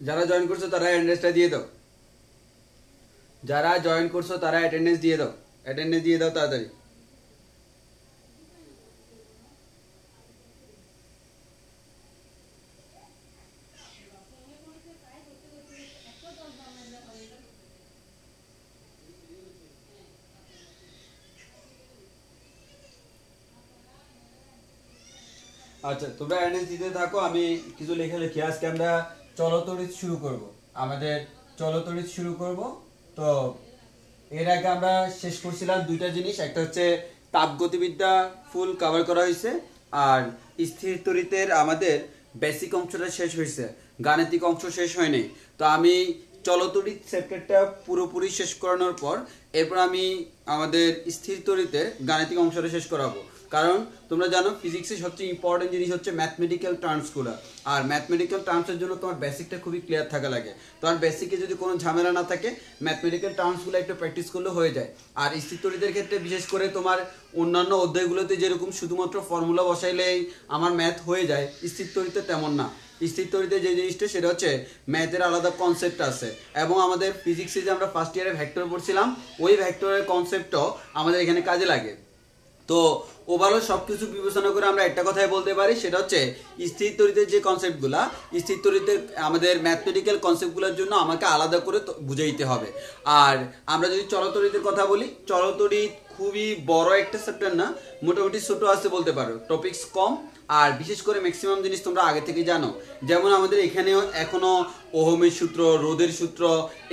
যারা জয়েন করছো তারা অ্যাটেন্ডেন্সটা দিয়ে দাও, যারা জয়েন করছো তারা অ্যাটেন্ডেন্স দিয়ে দাও, অ্যাটেন্ডেন্স দিয়ে দাও তাড়াতাড়ি। আচ্ছা তোমরা অ্যাটেন্ডেন্স দিতে থাকো, আমি কিছু লেখালেখি। আজকে আমরা চলতরিৎ শুরু করব, আমাদের চলতরিৎ শুরু করব। তো এর আগে আমরা শেষ করছিলাম দুইটা জিনিস, একটা হচ্ছে তাপগতিবিদ্যা ফুল কভার করা হয়েছে, আর স্থির তড়িতের আমাদের বেসিক অংশটা শেষ হয়েছে, গাণিতিক অংশ শেষ হয়নি। তো আমি চলতড়িৎ চ্যাপ্টারটা পুরোপুরি শেষ করানোর পর এরপর আমি আমাদের স্থির তড়িতের গাণিতিক অংশটা শেষ করাবো। কারণ তোমরা জানো ফিজিক্সের সবচেয়ে ইম্পর্টেন্ট জিনিস হচ্ছে ম্যাথমেটিক্যাল টার্মসগুলো, আর ম্যাথমেটিক্যাল টার্মসের জন্য তোমার বেসিকটা খুবই ক্লিয়ার থাকা লাগে। তোমার বেসিকে যদি কোনো ঝামেলা না থাকে ম্যাথমেটিক্যাল টার্মসগুলো একটু প্র্যাকটিস করলে হয়ে যায়। আর স্থির তড়িতের ক্ষেত্রে বিশেষ করে তোমার অন্যান্য অধ্যায়গুলোতে যেরকম শুধুমাত্র ফর্মুলা বসাইলেই আমার ম্যাথ হয়ে যায়, স্থির তড়িতে তেমন না। স্থির তড়িতে যে জিনিসটা সেটা হচ্ছে ম্যাথের আলাদা কনসেপ্ট আছে, এবং আমাদের ফিজিক্সে যে আমরা ফার্স্ট ইয়ারে ভেক্টর পড়ছিলাম ওই ভেক্টরের কনসেপ্টও আমাদের এখানে কাজে লাগে। তো ওভারঅল সবকিছু বিবেচনা করে আমরা একটা কথাই বলতে পারি, সেটা হচ্ছে স্থির তড়িতের যে কনসেপ্টগুলা, স্থির তড়িতের আমাদের ম্যাথমেটিক্যাল কনসেপ্টগুলোর জন্য আমাকে আলাদা করে বুঝাইতে হবে। আর আমরা যদি চলতড়িতের কথা বলি, চলতড়িৎ খুবই বড় একটা চ্যাপ্টার না, মোটামুটি ছোট আছে বলতে পারো, টপিকস কম। আর বিশেষ করে ম্যাক্সিমাম জিনিস তোমরা আগে থেকে জানো, যেমন আমাদের এখানেও এখনো ওহমের সূত্র, রোধের সূত্র,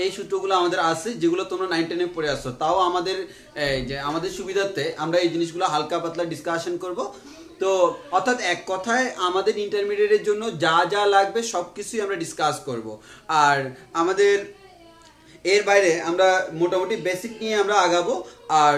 এই সূত্রগুলো আমাদের আছে যেগুলো তোমরা 9 10-এ পড়ে আসছো। তাও আমাদের যে আমাদের সুবিধার্থে আমরা এই জিনিসগুলো হালকা পাতলা ডিসকাশন করব। তো অর্থাৎ এক কথায় আমাদের ইন্টারমিডিয়েটের জন্য যা যা লাগবে সব কিছুই আমরা ডিসকাস করব। আর আমাদের এর বাইরে আমরা মোটামুটি বেসিক নিয়ে আমরা আগাবো। আর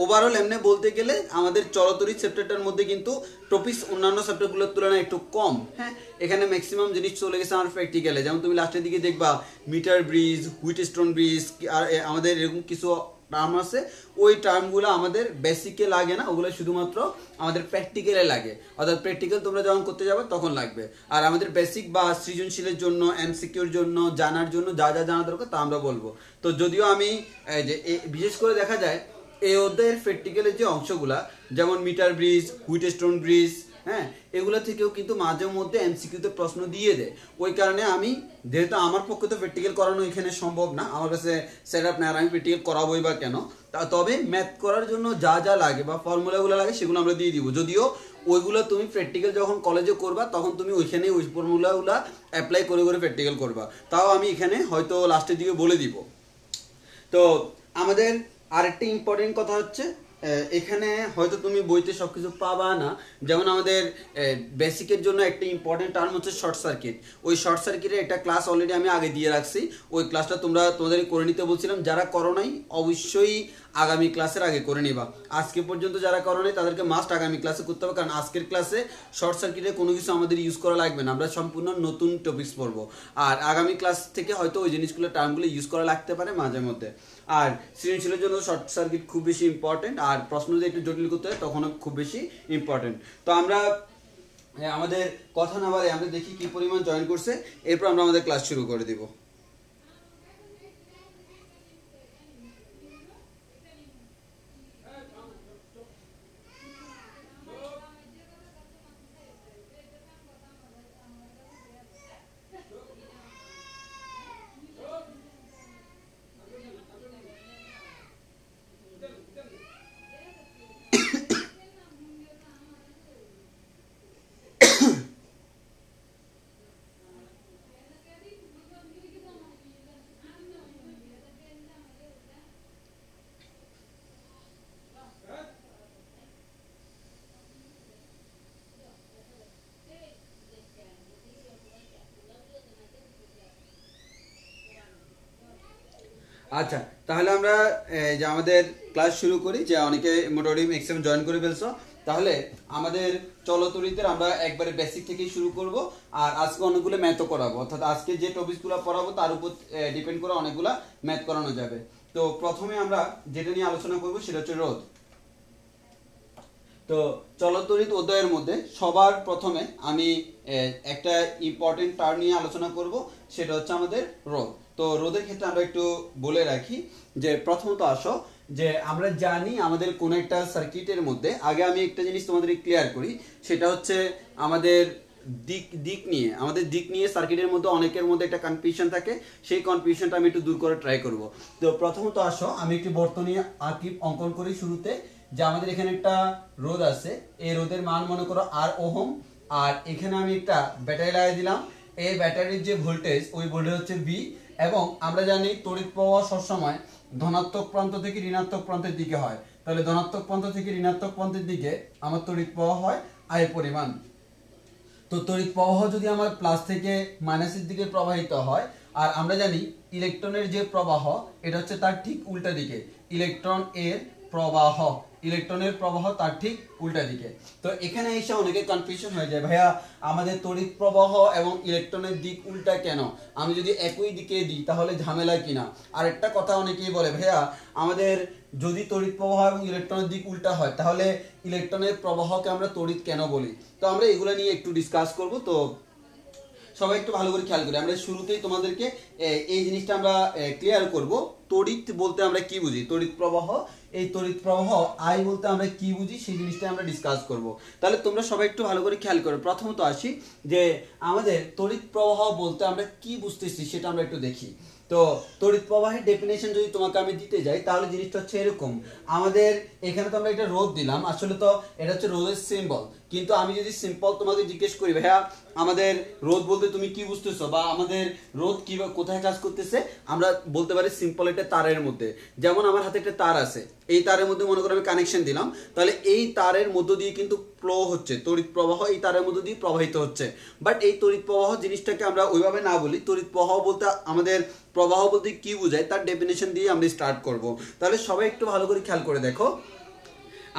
ওভারঅল এমনি বলতে গেলে আমাদের চলতড়িৎ চ্যাপ্টারটার মধ্যে কিন্তু টপিকস অন্যান্য চ্যাপ্টারগুলোর তুলনায় একটু কম। হ্যাঁ, এখানে ম্যাক্সিমাম জিনিস চলে গেছে আমার প্র্যাকটিক্যালে, যেমন তুমি লাস্টের দিকে দেখবা মিটার ব্রিজ, হুইটস্টোন ব্রিজ, আর আমাদের এরকম কিছু টার্ম আছে, ওই টার্মগুলো আমাদের বেসিকে লাগে না, ওগুলো শুধুমাত্র আমাদের প্র্যাকটিক্যালে লাগে। অর্থাৎ প্র্যাকটিক্যাল তোমরা যখন করতে যাবে তখন লাগবে। আর আমাদের বেসিক বা সৃজনশীলের জন্য, এমসিকিউর জন্য, জানার জন্য যা যা জানা দরকার তা আমরা বলবো। তো যদিও আমি যে বিশেষ করে দেখা যায় এই অধ্যায়ের প্র্যাকটিক্যালের যে অংশগুলা, যেমন মিটার ব্রিজ, হুইটস্টোন ব্রিজ, হ্যাঁ, এগুলো থেকেও কিন্তু মাঝে মধ্যে এমসিকিউতে প্রশ্ন দিয়ে দেয়। ওই কারণে আমি, যেহেতু আমার পক্ষে তো প্র্যাকটিক্যাল করানো এখানে সম্ভব না, আমার কাছে সেট আপ না, আর আমি প্র্যাকটিক্যাল করাবোই বা কেন, তবে ম্যাথ করার জন্য যা যা লাগে বা ফর্মুলাগুলো লাগে সেগুলো আমরা দিয়ে দিব। যদিও ওইগুলো তুমি প্র্যাকটিক্যাল যখন কলেজে করবা তখন তুমি ওইখানে ওই ফর্মুলাগুলো অ্যাপ্লাই করে করে প্র্যাকটিক্যাল করবা, তাও আমি এখানে হয়তো লাস্টের দিকে বলে দিব। তো আমাদের আরেকটা ইম্পর্টেন্ট কথা হচ্ছে, এখানে হয়তো তুমি বইতে সব কিছু পাবা না, যেমন আমাদের বেসিকের জন্য একটা ইম্পর্টেন্ট টার্ম হচ্ছে শর্ট সার্কিট। ওই শর্ট সার্কিটের একটা ক্লাস অলরেডি আমি আগে দিয়ে রাখছি, ওই ক্লাসটা তোমাদের করে নিতে বলছিলাম। যারা করো নাই অবশ্যই আগামী ক্লাসের আগে করে নিবা। আজকে পর্যন্ত যারা করো নাই তাদেরকে মাস্ট আগামী ক্লাসে করতে হবে, কারণ আজকের ক্লাসে শর্ট সার্কিটের কোনো কিছু আমাদের ইউজ করা লাগবে না, আমরা সম্পূর্ণ নতুন টপিকস পড়বো। আর আগামী ক্লাস থেকে হয়তো ওই জিনিসগুলো টার্মগুলো ইউজ করা লাগতে পারে মাঝে মধ্যে। আর সৃজনশীলের জন্য শর্ট সার্কিট খুব বেশি ইম্পর্টেন্ট, আর প্রশ্ন যদি একটু জটিল করতে হয় তখনও খুব বেশি ইম্পর্টেন্ট। তো আমরা আমাদের কথা না বাড়ে আমরা দেখি কি পরিমাণ জয়েন করছে, এরপর আমরা আমাদের ক্লাস শুরু করে দিব। আচ্ছা, তাহলে আমরা যে আমাদের ক্লাস শুরু করি, যে অনেকে মোটামুটি ম্যাক্সিমাম জয়েন করে ফেলছো। তাহলে আমাদের চলতরিতের আমরা একবারে বেসিক থেকেই শুরু করব, আর আজকে অনেকগুলো ম্যাথও করাবো। অর্থাৎ আজকে যে টপিকসগুলো পড়াবো তার উপর ডিপেন্ড করে অনেকগুলো ম্যাথ করানো যাবে। তো প্রথমে আমরা যেটা নিয়ে আলোচনা করব সেটা হচ্ছে রোধ। তো চলতড়িৎ অধ্যায়ের মধ্যে সবার প্রথমে আমি একটা ইম্পর্টেন্ট টার্ম নিয়ে আলোচনা করব, সেটা হচ্ছে আমাদের রোধ। তো রোধের ক্ষেত্রে আমরা একটু বলে রাখি যে প্রথমত আসো যে আমরা জানি আমাদের কোন একটা সার্কিটের মধ্যে, আগে আমি একটা জিনিস তোমাদের ক্লিয়ার করি, সেটা হচ্ছে আমাদের দিক নিয়ে সার্কিটের মধ্যে অনেকের মধ্যে একটা কনফিউশন থাকে, সেই কনফিউশনটা আমি একটু দূর করে ট্রাই করব। তো প্রথমত আসো আমি একটি বর্তনী অঙ্কন করি শুরুতে, যে আমাদের এখানে একটা রোধ আছে, এই রোধের মান মনে করো আর ওহম, আর এখানে আমি একটা ব্যাটারি লাগিয়ে দিলাম। এই ব্যাটারির যে ভোল্টেজ, ওই ভোল্টেজ হচ্ছে ভি, এবং আমরা জানি তড়িৎ প্রবাহ সবসময় ধনাত্মক প্রান্ত থেকে ঋণাত্মক প্রান্তের দিকে হয়। তাহলে ধনাত্মক প্রান্ত থেকে ঋণাত্মক প্রান্তের দিকে আমার তড়িৎ প্রবাহ হয় আই পরিমাণ। তো তড়িৎ প্রবাহ যদি আমার প্লাস থেকে মাইনাসের দিকে প্রবাহিত হয়, আর আমরা জানি ইলেকট্রনের যে প্রবাহ, এটা হচ্ছে তার ঠিক উল্টা দিকে, ইলেকট্রনের প্রবাহ তার ঠিক উল্টা দিকে। তো এখানে এসে অনেকে কনফিউশন হয়ে যায়, ভাইয়া আমাদের তড়িৎ প্রবাহ এবং ইলেকট্রনের দিক উল্টা কেন, আমি যদি একই দিকে দিই তাহলে ঝামেলা কিনা। আর একটা কথা অনেকেই বলে, ভাইয়া আমাদের যদি তড়িৎ প্রবাহ এবং ইলেকট্রনের দিক উল্টা হয় তাহলে ইলেকট্রনের প্রবাহকে আমরা তড়িৎ কেন বলি। তো আমরা এগুলো নিয়ে একটু ডিসকাস করব। তো সবাই একটু ভালো করে খেয়াল করি, আমরা শুরুতেই তোমাদেরকে এই জিনিসটা আমরা ক্লিয়ার করব। তড়িৎ বলতে আমরা কি বুঝি, তড়িৎ প্রবাহ, এই তড়িৎ প্রবাহ আই বলতে আমরা কি বুঝি, সেই জিনিসটা আমরা ডিসকাস করব। তাহলে তোমরা সবাই একটু ভালো করে খেয়াল করো। প্রথমত আসি যে আমাদের তড়িৎ প্রবাহ বলতে আমরা কি বুঝতেছি সেটা আমরা একটু দেখি। তো তড়িৎ প্রবাহের ডেফিনেশন যদি তোমাকে আমি দিতে যাই, তাহলে জিনিসটা হচ্ছে এরকম। আমাদের এখানে তো আমরা একটা রোধ দিলাম, আসলে তো এটা হচ্ছে রোধের সিম্বল, কিন্তু আমি যদি সিম্পল তোমাকে জিজ্ঞেস করি, ভাইয়া আমাদের রোধ বলতে তুমি কি বুঝতেছো, বা আমাদের রোধ কি কোথায় কাজ করতেছে, আমরা বলতে পারি সিম্পল একটা তারের মধ্যে। যেমন আমার হাতে একটা তার আছে, এই তারের মধ্যে মনে করো আমি কানেকশন দিলাম, তাহলে এই তারের মধ্য দিয়ে কিন্তু ফ্লো হচ্ছে, তড়িৎ প্রবাহ এই তারের মধ্য দিয়ে প্রবাহিত হচ্ছে। বাট এই তড়িৎ প্রবাহ জিনিসটাকে আমরা ওইভাবে না বলি, তড়িৎ প্রবাহ বলতে আমাদের প্রবাহ বলতে কি বোঝায় তার ডেফিনেশন দিয়ে আমরা স্টার্ট করব। তাহলে সবাই একটু ভালো করে খেয়াল করে দেখো,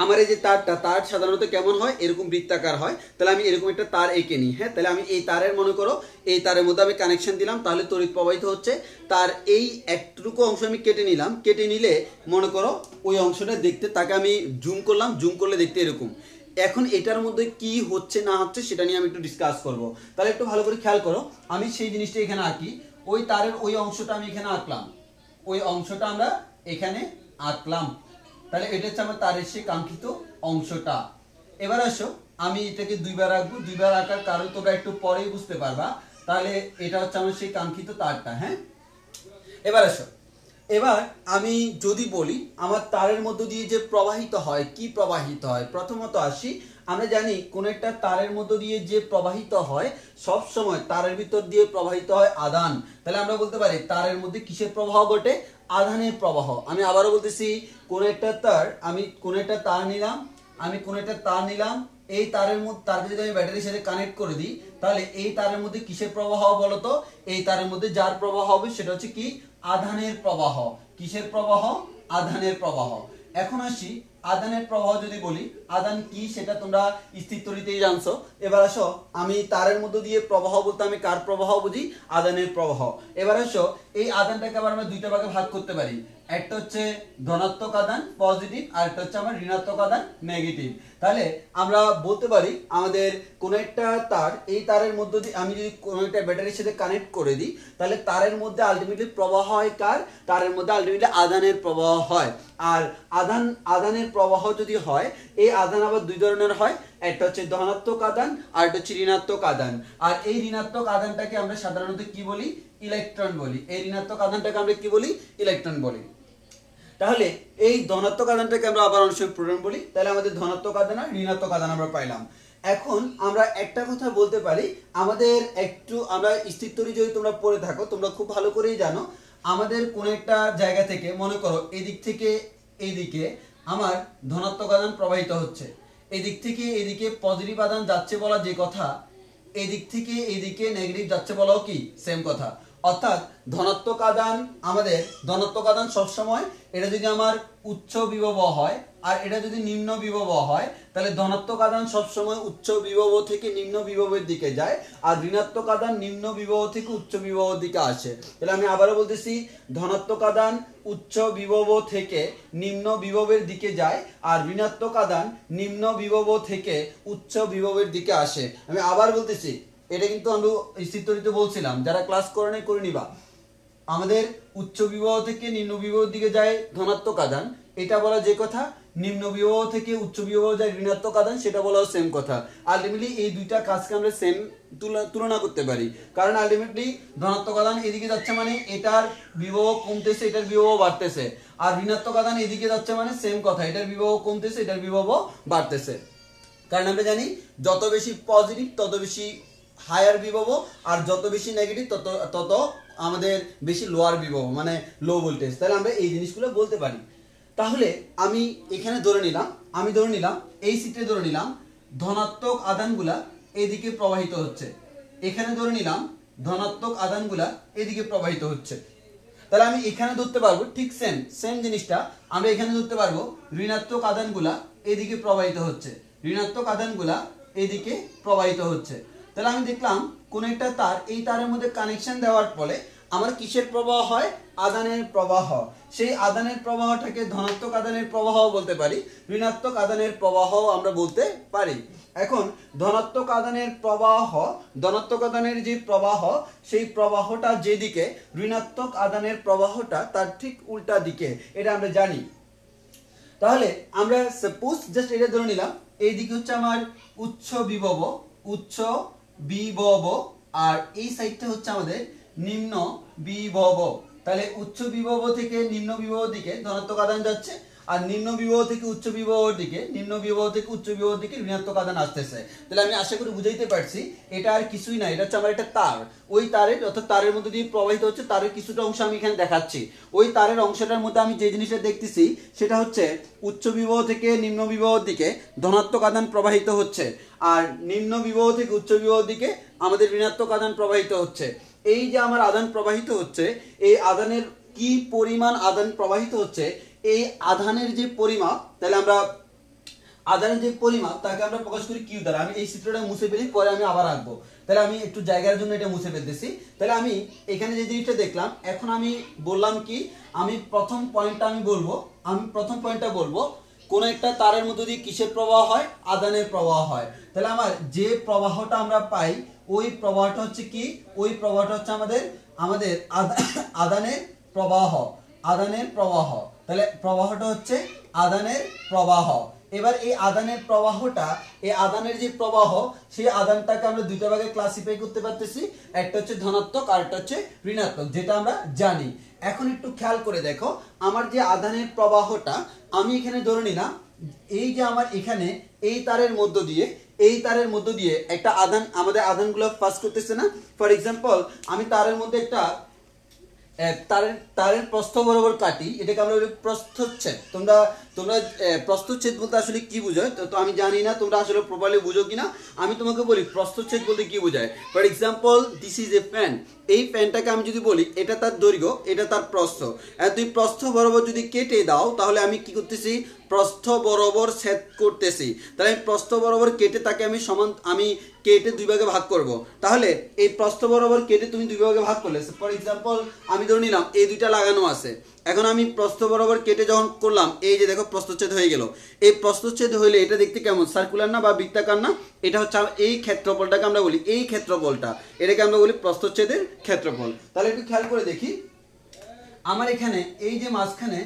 আমার এই যে তার সাধারণত কেমন হয়, এরকম বৃত্তাকার হয়। তাহলে আমি এরকম একটা তার এঁকে নিই, হ্যাঁ, তাহলে আমি এই তারের মনে করো এই তারের মধ্যে আমি কানেকশন দিলাম, তাহলে তড়িৎ প্রবাহিত হচ্ছে। তার এই একটুকু অংশ আমি কেটে নিলাম, কেটে নিলে মনে করো ওই অংশটা দেখতে, তাকে আমি জুম করলাম, জুম করলে দেখতে এরকম। এখন এটার মধ্যে কি হচ্ছে না হচ্ছে সেটা নিয়ে আমি একটু ডিসকাস করব। তাহলে একটু ভালো করে খেয়াল করো, আমি সেই জিনিসটা এখানে আঁকি, ওই তারের ওই অংশটা আমি এখানে আঁকলাম, ওই অংশটা আমরা এখানে আঁকলাম। তাহলে এটা হচ্ছে আমার তারের সেই কাঙ্ক্ষিত অংশটা। এবার আসো আমি এটাকে দুইবার আঁকবো, দুইবার আঁকার কারণ তোমরা একটু পরেই বুঝতে পারবা। তাহলে এটা হচ্ছে আমার সেই কাঙ্ক্ষিত তারটা, হ্যাঁ। এবার আসো, এবার আমি যদি বলি আমার তারের মধ্য দিয়ে যে প্রবাহিত হয়, কি প্রবাহিত হয়, প্রথমত আসি, আমরা জানি কোন একটা তারের মধ্য দিয়ে যে প্রবাহিত হয়, সব সময় তারের ভিতর দিয়ে প্রবাহিত হয় আধান। তাহলে আমরা বলতে পারি তারের মধ্যে কিসের প্রবাহ ঘটে, আধানের প্রবাহ। আমি আবারও বলতেছি, কোন একটা তার, আমি কোন একটা তার নিলাম, এই তারের মধ্যে, তারকে যদি আমি ব্যাটারির সাথে কানেক্ট করে দিই, তাহলে এই তারের মধ্যে কিসের প্রবাহ বলতো, এই তারের মধ্যে যার প্রবাহ হবে সেটা হচ্ছে কি, আধানের প্রবাহ। কিসের প্রবাহ, আধানের প্রবাহ। এখন আসি আধানের প্রবাহ যদি বলি, আধান কি সেটা তোমরা স্থির তড়িতেই জানছো। এবার আসো, আমি তারের মধ্যে দিয়ে প্রবাহ বলতে আমি কার প্রবাহ বুঝি, আধানের প্রবাহ। এবার আসো এই আধানটাকে আবার আমরা দুইটা ভাগে ভাগ করতে পারি, একটা হচ্ছে ধনাত্মক আধান পজিটিভ, আর একটা হচ্ছে আমার ঋণাত্মক আধান নেগেটিভ। তাহলে আমরা বলতে পারি আমাদের কোন একটা তার, এই তারের মধ্যে দিয়ে আমি যদি কোন একটা ব্যাটারির সাথে কানেক্ট করে দিই, তাহলে তারের মধ্যে আলটিমেটলি প্রবাহ হয় কার, তারের মধ্যে আলটিমেটলি আধানের প্রবাহ হয়। আর আধানের প্রবাহ যদি হয়, এই আধান আবার দুই ধরনের হয়, একটা হচ্ছে ধনাত্মক আধান আর একটা হচ্ছে ঋণাত্মক আধান। আর এই ঋণাত্মক আধানটাকে আমরা সাধারণত কি বলি, ইলেকট্রন বলি। এই ঋণাত্মক আধানটাকে আমরা কি বলি, ইলেকট্রন বলি। তাহলে এই ধনাত্মক আধানটাকে আমরা আবার অনেক সময় প্রোটন বলি। তাহলে আমাদের ধনাত্মক আধান আর ঋণাত্মক আধান আমরা পাইলাম। এখন আমরা একটা কথা বলতে পারি, আমাদের একটু আমরা স্থির তড়িৎ যদি তোমরা পড়ে থাকো, তোমরা খুব ভালো করেই জানো, আমাদের কোন একটা জায়গা থেকে মনে করো এই দিক থেকে এই দিকে আমার ধনাত্মক আধান প্রবাহিত হচ্ছে, এই দিক থেকে এইদিকে পজিটিভ আধান যাচ্ছে বলা যে কথা, এই দিক থেকে এইদিকে নেগেটিভ যাচ্ছে বলাও কি সেম কথা। অর্থাৎ ধনাত্মক আধান, আমাদের ধনাত্মক আধান সবসময়, এটা যদি আমার উচ্চ বিভব হয়, আর এটা যদি নিম্ন বিভব হয় তাহলে ধনাত্মক আধান সবসময় উচ্চ বিভব থেকে নিম্ন বিভবের দিকে যায়, আর ঋণাত্মক আধান নিম্ন বিভব থেকে উচ্চ বিভবের দিকে আসে। তাহলে আমি আবারও বলতেছি, ধনাত্মক আধান উচ্চ বিভব থেকে নিম্ন বিভবের দিকে যায়, আর ঋণাত্মক আধান নিম্ন বিভব থেকে উচ্চ বিভবের দিকে আসে। আমি আবার বলতেছি, এটা কিন্তু আমরা চিত্রিত বলছিলাম, যারা ক্লাস করে নাই করে নিবা। আমাদের উচ্চ বিভব থেকে নিম্ন বিভবের দিকে যায় ধনাত্মক আধান, এটা বলা যে কথা, নিম্ন বিভব থেকে উচ্চ বিভব যায় ঋণাত্মক আধান, সেটা বলা সেম কথা। আলটিমেটলি এই দুইটা কাজকে আমরা সেম তুলনা করতে পারি, কারণ আলটিমেটলি ধনাত্মক আধান এদিকে যাচ্ছে মানে এটার বিভব কমতেছে, এটার বিভব বাড়তেছে, আর ঋণাত্মক আধান এদিকে যাচ্ছে মানে সেম কথা, এটার বিভব কমতেছে, এটার বিভব বাড়তেছে। কারণ আমরা জানি যত বেশি পজিটিভ তত বেশি হায়ার বিভব, আর যত বেশি নেগেটিভ তত আমাদের বেশি লোয়ার বিভব, মানে লো ভোল্টেজ। তাহলে আমরা এই জিনিসগুলো বলতে পারি। তাহলে আমি এখানে ধরে নিলাম এই চিত্রে ধরে নিলাম ধনাত্মক আধানগুলা এদিকে প্রবাহিত হচ্ছে, এখানে ধরে নিলাম ধনাত্মক আধানগুলা এদিকে প্রবাহিত হচ্ছে। তাহলে আমি এখানে ধরতে পারবো ঠিক সেম জিনিসটা আমরা এখানে ধরতে পারবো, ঋণাত্মক আধানগুলা এদিকে প্রবাহিত হচ্ছে, ঋণাত্মক আধানগুলা এদিকে প্রবাহিত হচ্ছে। তাহলে আমি দেখলাম কোন একটা তার, এই তারের মধ্যে কানেকশন দেওয়ার ফলে আমার কিসের প্রবাহ হয়? আধানের প্রবাহ। সেই আধানের প্রবাহটাকে ধনাত্মক আধানের প্রবাহ বলতে পারি, ঋণাত্মক আধানের প্রবাহ আমরা বলতে পারি। এখন ধনাত্মক আধানের প্রবাহ, ধনাত্মক আধানের যে প্রবাহ, সেই প্রবাহটা যেদিকে, ঋণাত্মক আধানের প্রবাহটা তার ঠিক উল্টা দিকে, এটা আমরা জানি। তাহলে আমরা সাপোজ জাস্ট এটা ধরে নিলাম, এই দিকে হচ্ছে আমার উচ্চ বিভব, আর এই সাইডটা হচ্ছে আমাদের নিম্ন বিভব। তাহলে উচ্চ বিভব থেকে নিম্ন বিভব দিকে ধনাত্মক আধান যাচ্ছে, আর নিম্ন বিভব থেকে উচ্চ বিভব দিকে, নিম্ন বিভব থেকে উচ্চ বিভব দিকে ঋণাত্মক আধান আসতেছে। তাহলে আমি আশা করি বুঝাইতে পারছি, এটা আর কিছুই না, এটা হচ্ছে আমার একটা তার, ওই তারের অর্থাৎ তারের মধ্যে দিয়ে প্রবাহিত হচ্ছে, তারের কিছুটা অংশ আমি এখানে দেখাচ্ছি। ওই তারের অংশটার মধ্যে আমি যে জিনিসটা দেখতেছি সেটা হচ্ছে উচ্চ বিভব থেকে নিম্ন বিভবের দিকে ধনাত্মক আধান প্রবাহিত হচ্ছে, আর নিম্ন বিভব থেকে উচ্চ বিভবের দিকে আমাদের ঋণাত্মক আধান প্রবাহিত হচ্ছে। এই যে আমার আধান প্রবাহিত হচ্ছে, এই আধানের কি পরিমাণ আধান প্রবাহিত হচ্ছে, এই আধানের যে পরিমাপ, তাহলে আমরা আধানের যে পরিমাপ তাকে আমরা প্রকাশ করি কিউ দ্বারা। আমি এই চিত্রটা মুছে ফেলি, পরে আমি আবার আঁকবো। তাহলে আমি একটু জায়গার জন্য এটা মুছে ফেলতেছি। তাহলে আমি এখানে যে জিনিসটা দেখলাম, এখন আমি বললাম কি, আমি প্রথম পয়েন্টটা বলবো কোন একটা তারের মধ্যে দিয়ে কিসের প্রবাহ হয়? আধানের প্রবাহ হয়। তাহলে আমার যে প্রবাহটা আমরা পাই, ওই প্রবাহটা হচ্ছে কি? ওই প্রবাহটা হচ্ছে আমাদের আধানের প্রবাহ, তাহলে প্রবাহটা হচ্ছে আধানের প্রবাহ। এবার এই আধানের প্রবাহটা, এই আধানের যে প্রবাহ, সেই আধানটাকে আমরা দুইটা ভাগে ক্লাসিফাই করতে পারতেছি, একটা হচ্ছে ধনাত্মক আর একটা হচ্ছে ঋণাত্মক, যেটা আমরা জানি। এখন একটু খেয়াল করে দেখো, আমার যে আধানের প্রবাহটা আমি এখানে ধরে নিলাম, এই যে আমার এখানে এই তারের মধ্য দিয়ে একটা আধান, আমাদের আধানগুলো পাস করতেছে না। ফর এক্সাম্পল, আমি তারের মধ্যে একটা তারের প্রস্থ বরাবর কাটি, এটাকে আমরা বলি প্রস্থচ্ছেদ। তোমরা প্রস্থচ্ছেদ বলতে আসলে কি বোঝায় তো আমি জানি না, তোমরা আসলে প্রপারলি বুঝো কিনা। আমি তোমাকে বলি প্রস্থচ্ছেদ বলতে কি বোঝায়। For example, this is a fan. এই ফ্যানটাকে আমি যদি বলি এটা তার দৈর্ঘ্য, এটা তার প্রস্থ, আর তুই প্রস্থ বরাবর যদি কেটে দাও, তাহলে আমি কি করতেছি? প্রস্থ বরাবর ছেদ করতেছি। তাহলে আমি প্রস্থ বরাবর কেটে তাকে আমি কেটে দুই ভাগে ভাগ করব। তাহলে এই প্রস্থ বরাবর কেটে তুমি দুই ভাগে ভাগ করলে, ফর এক্সাম্পল আমি ধরে নিলাম এই দুইটা লাগানো আছে, এখন আমি প্রস্থ বরাবর কেটে যখন করলাম, এই যে দেখো প্রস্থচ্ছেদ হয়ে গেল। এই প্রস্থচ্ছেদ হইলে এটা দেখতে কেমন? সার্কুলার না বা বৃত্তাকার না? এটা হচ্ছে এই ক্ষেত্রফলটাকে আমরা বলি, এই ক্ষেত্রফলটা, এটাকে আমরা বলি প্রস্থচ্ছেদের ক্ষেত্রফল। তাহলে একটু খেয়াল করে দেখি, আমার এখানে এই যে মাঝখানে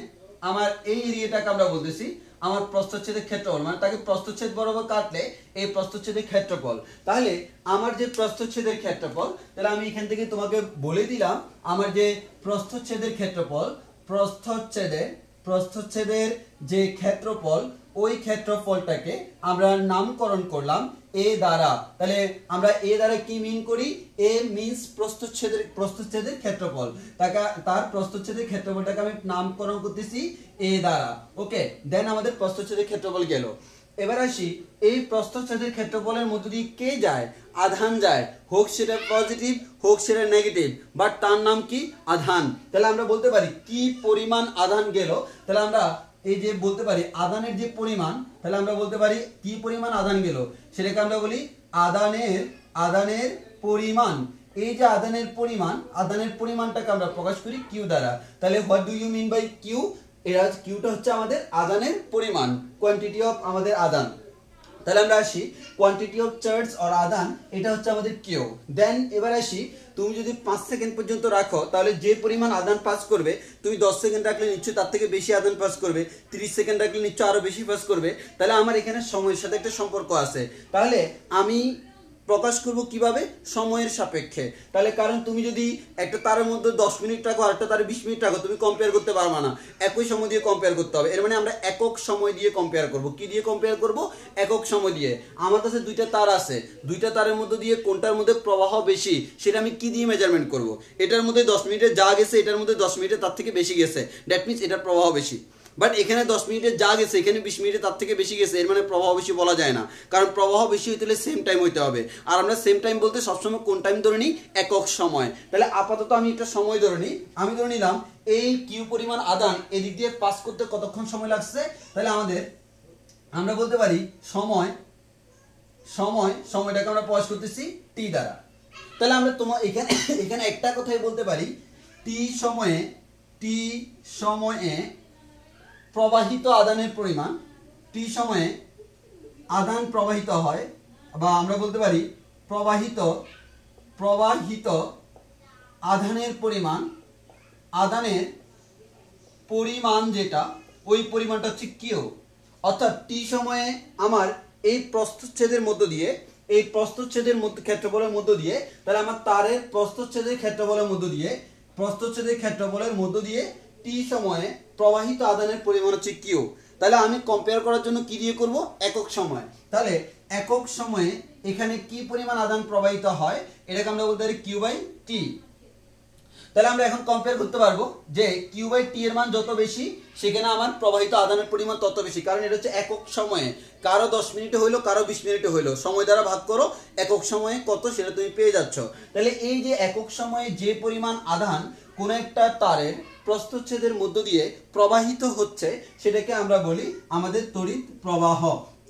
আমার এই এরিয়াটাকে আমরা বলতেছি আমার প্রস্থচ্ছেদের ক্ষেত্রফল, মানে তাকে প্রস্থচ্ছেদ বরাবর কাটলে এই প্রস্থচ্ছেদের ক্ষেত্রফল। তাহলে আমার যে প্রস্থচ্ছেদের ক্ষেত্রফল, তাহলে আমি এখান থেকে তোমাকে বলে দিলাম আমার যে প্রস্থচ্ছেদের ক্ষেত্রফল, প্রস্থচ্ছেদের যে ক্ষেত্রফল, ওই ক্ষেত্রফলটাকে আমরা নামকরণ করলাম এ দ্বারা। তাহলে আমরা এ দ্বারা কি মিন করি? এ মিন্স প্রস্থচ্ছেদের ক্ষেত্রফল, তার প্রস্থচ্ছেদের ক্ষেত্রফলটাকে আমি নামকরণ করতেছি এ দ্বারা। ওকে, দেন আমাদের প্রস্থচ্ছেদের ক্ষেত্রফল গেল। এবার আসি, এই প্রস্থচ্ছেদের ক্ষেত্রফলের মধ্য দিয়ে কে যায়? আধান যায়, হোক সেটা পজিটিভ হোক সেটা নেগেটিভ, বাট তার নাম কি? আধান। তাহলে আমরা বলতে পারি কি পরিমাণ আধান গেল। তাহলে আমরা এই যে বলতে পারি আদানের যে পরিমাণ, তাহলে আমরা বলতে পারি কি পরিমাণ আদান গেল সেটাকে আমরা বলি আদানের পরিমাণ। এই যে আদানের পরিমাণটাকে আমরা প্রকাশ করি কিউ দ্বারা। তাহলে what do you mean by Q? এরা কিউটা হচ্ছে আমাদের আদানের পরিমাণ, কোয়ান্টিটি অফ আমাদের আদান। তাহলে আমরা আসি কোয়ান্টিটি অফ চার্জ অর আদান, এটা হচ্ছে আমাদের কিউ। দেন এবার আসি, তুমি যদি 5 সেকেন্ড পর্যন্ত রাখো তাহলে যে পরিমাণ আদান পাস করবে, তুমি 10 সেকেন্ড রাখলে নিশ্চয়ই তার থেকে বেশি আদান পাস করবে, 30 সেকেন্ড রাখলে নিশ্চয়ই আরো বেশি পাস করবে। তাহলে আমার এখানে সময়ের সাথে একটা সম্পর্ক আছে। তাহলে আমি প্রকাশ করব কিভাবে? সময়ের সাপেক্ষে। তাহলে কারণ তুমি যদি একটা তারের মধ্যে 10 মিনিট রাখো আর একটা তারে 20 মিনিট রাখো, তুমি কম্পেয়ার করতে পারবে না, একই সময় দিয়ে কম্পেয়ার করতে হবে। এর মানে আমরা একক সময় দিয়ে কম্পেয়ার করব। কি দিয়ে কম্পেয়ার করব? একক সময় দিয়ে। আমার কাছে দুইটা তার আছে, দুইটা তারের মধ্যে দিয়ে কোনটার মধ্যে প্রবাহ বেশি সেটা আমি কি দিয়ে মেজারমেন্ট করব? এটার মধ্যে 10 মিনিটে যা গেছে এটার মধ্যে 10 মিনিটে তার থেকে বেশি গেছে, দ্যাট মিনস এটার প্রবাহ বেশি। বাট এখানে 10 মিনিটে যা গেছে এখানে 20 মিনিটে তার থেকে বেশি গেছে, এর মানে প্রবাহ বেশি বলা যায় না, কারণ প্রবাহ বেশি হইতে হলে সেম টাইম হইতে হবে। আর আমরা সেম টাইম বলতে সবসময় কোন টাইম ধরে নিই? একক সময়। তাহলে আপাতত আমি একটা সময় ধরে নিই, আমি ধরে নিলাম এই কিউ পরিমাণ আদান এদিক দিয়ে পাস করতে কতক্ষণ সময় লাগছে। তাহলে আমরা বলতে পারি সময়টাকে আমরা প্রকাশ করতেছি টি দ্বারা। তাহলে আমরা তোমার এখানে একটা কথাই বলতে পারি, টি সময়ে প্রবাহিত আদানের পরিমাণ, টি সময়ে আদান প্রবাহিত হয়, বা আমরা বলতে পারি প্রবাহিত আদানের পরিমাণ যেটা, ওই পরিমাণটা হচ্ছে কিউ। অর্থাৎ টি সময়ে আমার এই প্রস্থচ্ছেদের মধ্য দিয়ে, এই প্রস্থচ্ছেদের ক্ষেত্রফলের মধ্য দিয়ে, তাহলে আমার তারের প্রস্থচ্ছেদের ক্ষেত্রফলের মধ্য দিয়ে টি সময়ে প্রবাহিত আদানের পরিমাণ হচ্ছে কিউ। তাহলে আমি কম্পেয়ার করার জন্য কি দিয়ে করব? একক সময়। তাহলে একক সময়ে এখানে কি পরিমাণ আদান প্রবাহিত হয় এটাকে আমরা বলতে পারি কিউ বাই টি। তাহলে আমরা এখন কম্পেয়ার করতে পারবো যে কিউ বাই টি এর মান যত বেশি সেখানে আমার প্রবাহিত আদানের পরিমাণ তত বেশি, কারণ এটা হচ্ছে একক সময়ে। কারো 10 মিনিটে হইলো, কারো 20 মিনিটে হইলো, সময় দ্বারা ভাগ করো, একক সময়ে কত সেটা তুমি পেয়ে যাচ্ছ। তাহলে এই যে একক সময়ে যে পরিমাণ আদান কোন একটা তারের প্রস্থচ্ছেদের মধ্য দিয়ে প্রবাহিত হচ্ছে সেটাকে আমরা বলি আমাদের তড়িৎ প্রবাহ।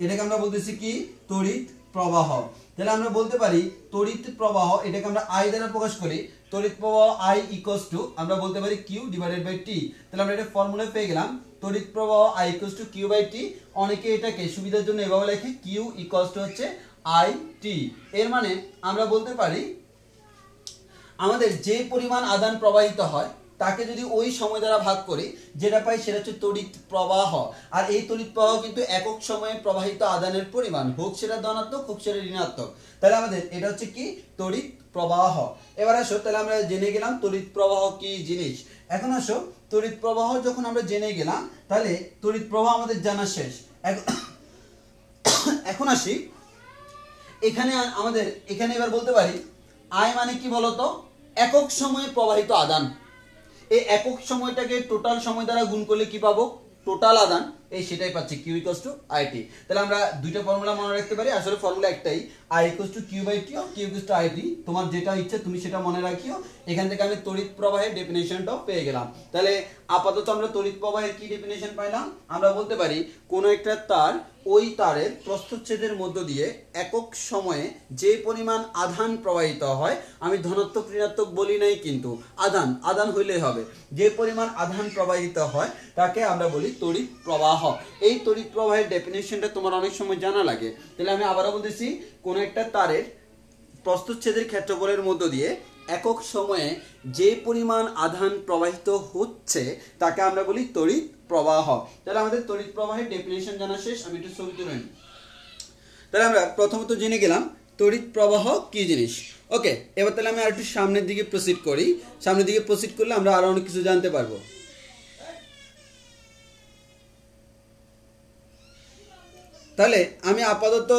এটাকে আমরা বলতেছি কি? তড়িৎ প্রবাহ। তাহলে আমরা বলতে পারি তড়িৎ প্রবাহ, এটাকে আমরা আই দ্বারা প্রকাশ করি। তড়িৎ প্রবাহ আই ইকুয়ালস টু আমরা বলতে পারি কিউ ডিভাইডেড বাই টি। তাহলে আমরা এটা ফর্মুলা পেয়ে গেলাম, তড়িৎ প্রবাহ I equals to Q by T. অনেকে এটাকে সুবিধার জন্য এভাবে লেখে কিউ ইকুয়ালস টু হচ্ছে আই টি। এর মানে আমরা বলতে পারি আমাদের যে পরিমাণ আদান প্রবাহিত হয় তাকে যদি ওই সময় দ্বারা ভাগ করি, যেটা পাই সেটা হচ্ছে তড়িৎ প্রবাহ। আর এই তড়িৎ প্রবাহ কিন্তু একক সময়ে প্রবাহিত আদানের পরিমাণ, হোক সেটা ধনাত্মক হোক সেটা ঋণাত্মক। তাহলে আমাদের এটা হচ্ছে কি? তড়িৎ প্রবাহ। এবার আসো, তাহলে আমরা জেনে গেলাম তড়িৎ প্রবাহ কি জিনিস। এখন আসো, তড়িৎ প্রবাহ যখন আমরা জেনে গেলাম তাহলে তড়িৎ প্রবাহ আমাদের জানা শেষ। এখন আসি এখানে এবার বলতে পারি আই মানে কি বলতো? একক সময়ে প্রবাহিত আদান। এই একক সময়টাকে টোটাল সময় দ্বারা গুণ করলে কি পাবো? টোটাল আদান, এই সেটাই পাচ্ছি কিউ ইকুয়ালস টু আইটি। তাহলে আমরা দুইটা ফর্মুলা মনে রাখতে পারি, আসলে ফর্মুলা একটাই, I equals to Q by T ও কিউ ইকুয়ালস টু আইটি। তোমার যেটা ইচ্ছে তুমি সেটা মনে রাখিও। এখান থেকে আমি তড়িৎ প্রবাহের ডেফিনেশনটাও পেয়ে গেলাম। তাহলে আপাতত আমরা তড়িৎ প্রবাহের কি ডেফিনেশন পাইলাম? আমরা বলতে পারি কোনো একটা তার, ওই তারের প্রস্থচ্ছেদের মধ্য দিয়ে একক সময়ে যে পরিমাণ আধান প্রবাহিত হয়, আমি ধনাত্মক ঋণাত্মক বলি নাই, কিন্তু আধান হইলেই হবে, যে পরিমাণ আধান প্রবাহিত হয় তাকে আমরা বলি তড়িৎ প্রবাহ। এই তড়িৎ প্রবাহের ডেফিনেশনটা তোমার অনেক সময় জানা লাগে। তাহলে আমি আবারও বলতেছি, কোন একটা তারের প্রস্থচ্ছেদের ক্ষেত্রফলের মধ্য দিয়ে একক সময়ে যে পরিমাণ আধান প্রবাহিত হচ্ছে তাকে আমরা বলি তড়িৎ প্রবাহ। তাহলে আমাদের তড়িৎ প্রবাহের ডেফিনেশন জানা শেষ। আমি একটু ছবি তুলে নিই। তাহলে আমরা প্রথমত জেনে গেলাম তড়িৎ প্রবাহ কি জিনিস। ওকে, এবার তাহলে আমি আর একটু সামনের দিকে প্রসিড করি। সামনের দিকে প্রসিড করলে আমরা আরো অনেক কিছু জানতে পারবো। তাহলে আমি আপাতত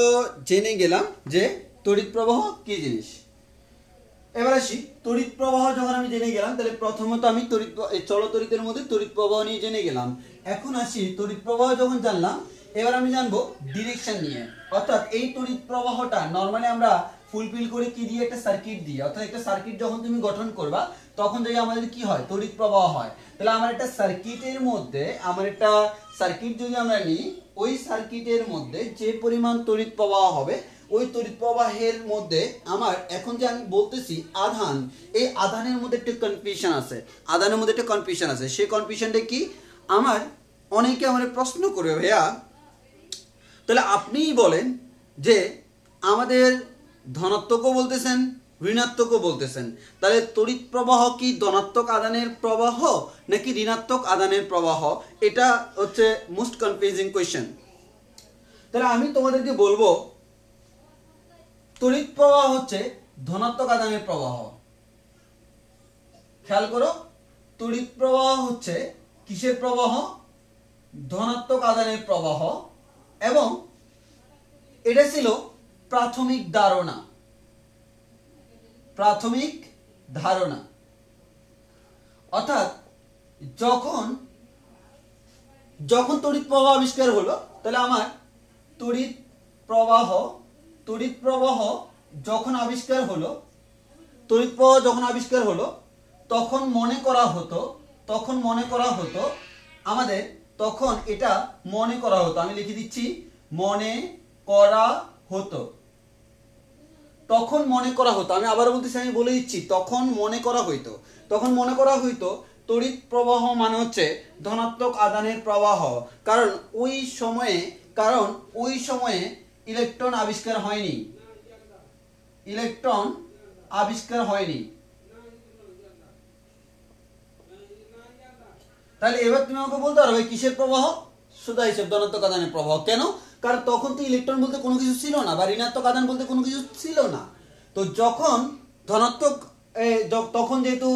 জেনে গেলাম যে তড়িৎ প্রবাহ কি জিনিস। এবার আসি, তড়িৎ প্রবাহ যখন আমি জেনে গেলাম তাহলে প্রথমত আমি চলতড়িতের মধ্যে তড়িৎ প্রবাহ নিয়ে জেনে গেলাম। এখন আসি, তড়িৎ প্রবাহ যখন জানলাম এবার আমি জানবো ডিরেকশন নিয়ে। অর্থাৎ এই তড়িৎ প্রবাহটা নরমালি আমরা ফুলফিল করে কি দিয়ে, একটা সার্কিট দিয়ে। অর্থাৎ একটা সার্কিট যখন তুমি গঠন করবা তখন থেকে আমাদের কি হয়, তড়িৎ প্রবাহ হয়। তাহলে আমার একটা সার্কিটের মধ্যে, আমার একটা সার্কিট যদি আমরা নিই, ওই সার্কিটের মধ্যে যে পরিমাণ তড়িৎ প্রবাহ হবে, ওই তড়িৎ প্রবাহের মধ্যে আমার এখন যে আমি বলতেছি আধান, এই আধানের মধ্যে একটা কনফিউশন আছে, আধানের মধ্যে একটা কনফিউশন আছে। সেই কনফিউশনটা কি, আমার অনেকে আমার প্রশ্ন করে, ভাইয়া তাহলে আপনিই বলেন যে আমাদের ধনাত্মকও বলতেছেন ঋণাত্মকও বলতেছেন, তাহলে তড়িৎ প্রবাহ কি ধনাত্মক আধানের প্রবাহ নাকি ঋণাত্মক আধানের প্রবাহ? এটা হচ্ছে মোস্ট কনফিউজিং কোয়েশ্চেন। তাহলে আমি তোমাদেরকে বলবো তড়িৎ প্রবাহ হচ্ছে ধনাত্মক আধানের প্রবাহ। খেয়াল করো, তড়িৎ প্রবাহ হচ্ছে কিসের প্রবাহ, ধনাত্মক আধানের প্রবাহ। এবং এটা ছিল প্রাথমিক ধারণা, প্রাথমিক ধারণা। অর্থাৎ যখন যখন তড়িৎ প্রবাহ আবিষ্কার হলো, তাহলে আমার তড়িৎ প্রবাহ যখন আবিষ্কার হলো, তড়িৎ প্রবাহ যখন আবিষ্কার হলো, তখন মনে করা হতো আমাদের, তখন এটা মনে করা হতো, আমি লিখে দিচ্ছি, মনে করা হতো, তখন মনে করা হতো, আমি আবার বলতেছি, আমি বলে দিচ্ছি, তখন মনে করা হইতো তড়িৎ প্রবাহ মানে হচ্ছে ধনাত্মক আধানের প্রবাহ। কারণ ওই সময়ে ইলেকট্রন আবিষ্কার হয়নি, তাহলে এবার তুমি আমাকে বলতে পারবে কিসের প্রবাহ, সুদা হিসেব ধনাত্মক আধানের প্রবাহ। কেন? কারণ তখন তো ইলেকট্রন বলতে কোনো কিছু ছিল না, বা ঋণাত্মক আধান বলতে কোনো কিছু ছিল না। তো যখন ধনাত্মক, তখন যেহেতু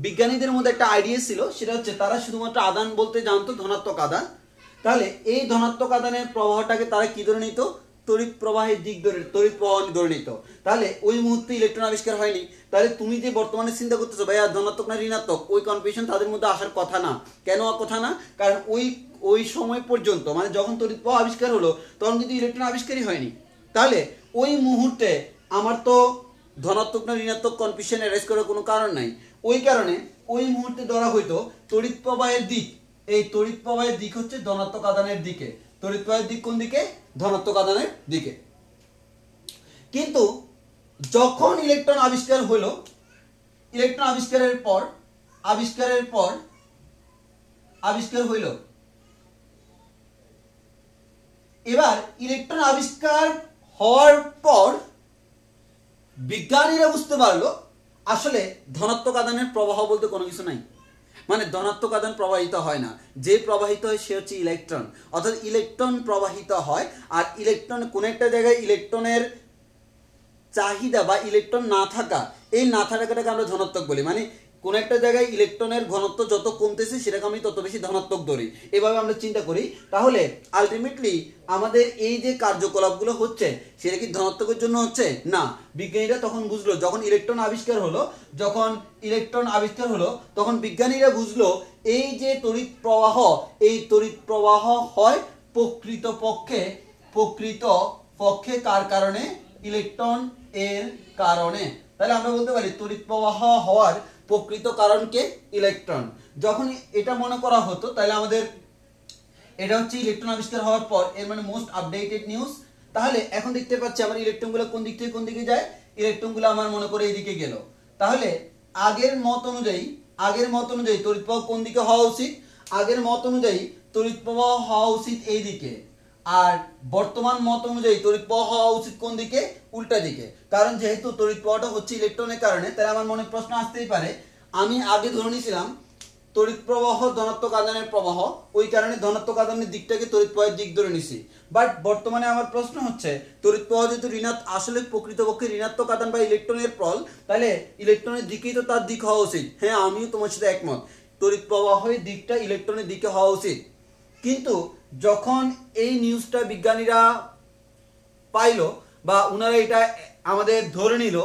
বিজ্ঞানীদের মধ্যে একটা আইডিয়া ছিল, সেটা হচ্ছে তারা শুধুমাত্র আধান বলতে জানতো ধনাত্মক আধান। তাহলে এই ধনাত্মক আধানের প্রবাহটাকে তারা কি ধরে নিত, তড়িৎ প্রবাহের দিক ধরে, তড়িৎ প্রবাহ ধরে নিত। তাহলে ওই মুহূর্তে ইলেকট্রন আবিষ্কার হয়নি। তাহলে তুমি যে বর্তমানে চিন্তা করতেছো ভাইয়া ধনাত্মক না ঋণাত্মক, ওই কনফিউশন তাদের মধ্যে আসার কথা না। কেন কথা না? কারণ ওই সময় পর্যন্ত, মানে যখন তড়িৎ প্রবাহ আবিষ্কার হলো তখন কিন্তু ইলেকট্রন আবিষ্কারই হয়নি। তাহলে ওই মুহূর্তে আমার তো ধনাত্মক না ঋণাত্মক কনফিউশন এরাইজ করার কোনো কারণ নাই। ওই কারণে ওই মুহূর্তে ধরা হইতো তড়িৎ প্রবাহের দিক, এই তড়িৎ প্রবাহের দিক হচ্ছে ধনাত্মক আধানের দিকে। তড়িৎ প্রবাহের দিক কোন দিকে? ধনাত্মক আধানের দিকে। কিন্তু যখন ইলেকট্রন আবিষ্কার হলো, ইলেকট্রন আবিষ্কার হইল, এবার ইলেকট্রন আবিষ্কার হওয়ার পর বিজ্ঞানীরা বুঝতে পারলো আসলে ধনাত্মক আধানের প্রবাহ বলতে কোনো কিছু নাই। মানে ধনাত্মক আধান প্রবাহিত হয় না, যে প্রবাহিত হয় সে হচ্ছে ইলেকট্রন। অর্থাৎ ইলেকট্রন প্রবাহিত হয়, আর ইলেকট্রন কোন একটা জায়গায় ইলেকট্রনের চাহিদা বা ইলেকট্রন না থাকা, এই না থাকাটাকে আমরা ধনাত্মক বলি। মানে কোন একটা জায়গায় ইলেকট্রনের ঘনত্ব যত কমতেছে সেটাকে আমি তত বেশি ধনাত্মক ধরি, এভাবে আমরা চিন্তা করি। তাহলে আলটিমেটলি আমাদের এই যে কার্যকলাপগুলো হচ্ছে সেটা কি ধনাত্মকের জন্য হচ্ছে না। বিজ্ঞানীরা তখন বুঝলো, যখন ইলেকট্রন আবিষ্কার হলো তখন বিজ্ঞানীরা বুঝলো এই যে তড়িৎ প্রবাহ, এই তড়িৎ প্রবাহ হয় প্রকৃতপক্ষে কার কারণে? ইলেকট্রন এর কারণে। তাহলে আমরা বলতে পারি তড়িৎ প্রবাহ হওয়ার প্রকৃত কারণকে ইলেকট্রন। যখন এটা মনে করা হতো, তাহলে আমাদের এটা হচ্ছে ইলেকট্রন আবিষ্কার হওয়ার পর, এর মানে মোস্ট আপডেটেড নিউজ। তাহলে এখন দেখতে পাচ্ছি আমার ইলেকট্রনগুলো কোন দিক থেকে কোন দিকে যায়, ইলেকট্রনগুলো আমার মনে করে এইদিকে গেল। তাহলে আগের মত অনুযায়ী তড়িৎ প্রবাহ কোন দিকে হওয়া উচিত? আগের মত অনুযায়ী তড়িৎ প্রবাহ হওয়া উচিত এই দিকে, আর বর্তমান মত অনুযায়ী তড়িৎ প্রবাহ হওয়া উচিত কোন দিকে? উল্টা দিকে। কারণ যেহেতু তড়িৎ প্রবাহটা হচ্ছে ইলেকট্রনের কারণে, তাহলে আমার মনে প্রশ্ন আসতেই পারে, আমি আগে ধরে নিয়েছিলাম তড়িৎ প্রবাহ ধনাত্মক আধানের প্রবাহ, ওই কারণে ধনাত্মক আধানের দিকটাকে তড়িৎ প্রবাহের দিক ধরে নিছি। বাট বর্তমানে আমার প্রশ্ন হচ্ছে তড়িৎ প্রবাহ যেহেতু আসলে প্রকৃতপক্ষে ঋণাত্মক আধান বা ইলেকট্রনের প্রল, তাহলে ইলেকট্রনের দিকেই তো তার দিক হওয়া উচিত। হ্যাঁ, আমিও তোমার সাথে একমত, তড়িৎ প্রবাহের দিকটা ইলেকট্রনের দিকে হওয়া উচিত। কিন্তু যখন এই নিউজটা বিজ্ঞানীরা পাইলো বা উনারা এটা আমাদের ধরে নিল,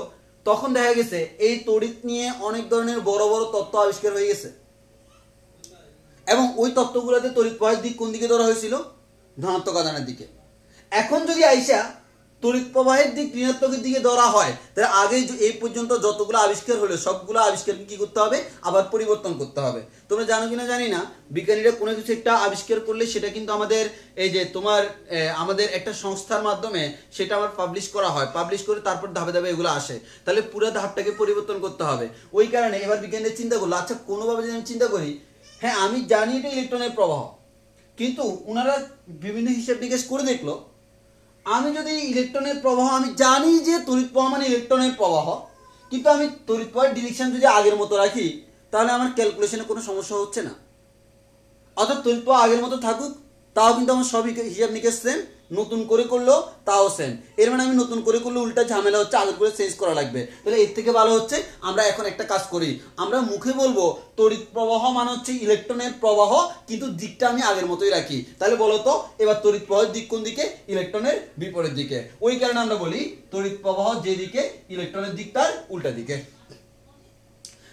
তখন দেখা গেছে এই তড়িৎ নিয়ে অনেক ধরনের বড় বড় তত্ত্ব আবিষ্কার হয়ে গেছে, এবং ওই তত্ত্বগুলোতে তড়িৎ প্রবাহের দিক কোন দিকে ধরা হয়েছিল? ধনাত্মক আধানের দিকে। এখন যদি আইসা তড়িৎ প্রবাহের দিক ঋণাত্মকের দিকে ধরা হয়, তাহলে আগে এই পর্যন্ত যতগুলো আবিষ্কার হলো সবগুলো আবিষ্কারকে কি করতে হবে, আবার পরিবর্তন করতে হবে। তোমরা জানো কিনা জানি না, বিজ্ঞানীরা কোনো কিছু একটা আবিষ্কার করলে সেটা কিন্তু আমাদের এই যে তোমার আমাদের একটা সংস্থার মাধ্যমে সেটা আবার পাবলিশ করা হয়, পাবলিশ করে তারপর ধাপে ধাপে এগুলো আসে, তাহলে পুরো ধাপটাকে পরিবর্তন করতে হবে। ওই কারণে এবার বিজ্ঞানীরা চিন্তা করলো, আচ্ছা কোনোভাবে যদি আমি চিন্তা করি, হ্যাঁ আমি জানি এটা ইলেকট্রনের প্রবাহ, কিন্তু ওনারা বিভিন্ন হিসাব নিকাশ করে দেখলো আমি যদি ইলেকট্রনের প্রবাহ, আমি জানি যে তড়িৎ প্রবাহ মানে ইলেকট্রনের প্রবাহ, কিন্তু আমি তড়িৎ প্রবাহের ডিরেকশন যদি আগের মতো রাখি তাহলে আমার ক্যালকুলেশনে কোনো সমস্যা হচ্ছে না। অর্থাৎ তড়িৎ প্রবাহ আগের মতো থাকুক, তাও কিন্তু আমার সব হিসাব নিকাশ সেম, নতুন করে করলেও তাও সেম। এর মানে আমি নতুন করে করলে উল্টা ঝামেলা হচ্ছে, আগের করে চেঞ্জ করা লাগবে। তাহলে এর থেকে ভালো হচ্ছে আমরা এখন একটা কাজ করি, আমরা মুখে বলবো তড়িৎ প্রবাহ মানে হচ্ছে ইলেকট্রনের প্রবাহ, কিন্তু দিকটা আমি আগের মতোই রাখি। তাহলে বলো তো এবার তড়িৎ প্রবাহের দিক কোন দিকে, ইলেকট্রনের বিপরীত দিকে। ওই কারণে আমরা বলি তড়িৎ প্রবাহ যেদিকে ইলেকট্রনের দিক তার উল্টা দিকে।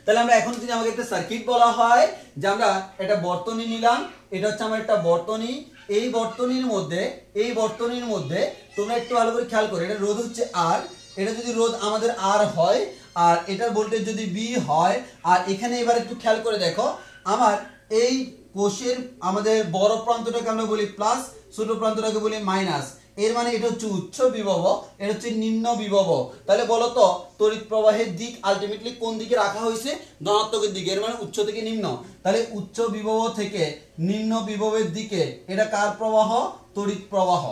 তাহলে আমরা এখন যদি আমাকে একটা সার্কিট বলা হয়, যে আমরা একটা বর্তনী নিলাম, এটা হচ্ছে আমার একটা বর্তনী, এই বর্তনীর মধ্যে তোমরা একটু ভালো করে খেয়াল করো, এটা রোধ হচ্ছে আর, এটা যদি রোধ আমাদের আর হয় আর এটার ভোল্টেজ যদি বি হয়, আর এখানে এবার একটু খেয়াল করে দেখো, আমার এই কোষের আমাদের বড় প্রান্তটাকে আমরা বলি প্লাস, ছোট প্রান্তটাকে বলি মাইনাস। এর মানে এটা হচ্ছে উচ্চ বিভব, এটা হচ্ছে নিম্ন বিভব। তাহলে বলো তো তড়িৎ প্রবাহের দিক আলটিমেটলি কোন দিকে রাখা হয়েছে, ধনাত্মকের দিকে, এর মানে উচ্চ থেকে নিম্ন। তাহলে উচ্চ বিভব থেকে নিম্ন বিভবের দিকে এটা কার প্রবাহ, তড়িৎ প্রবাহ।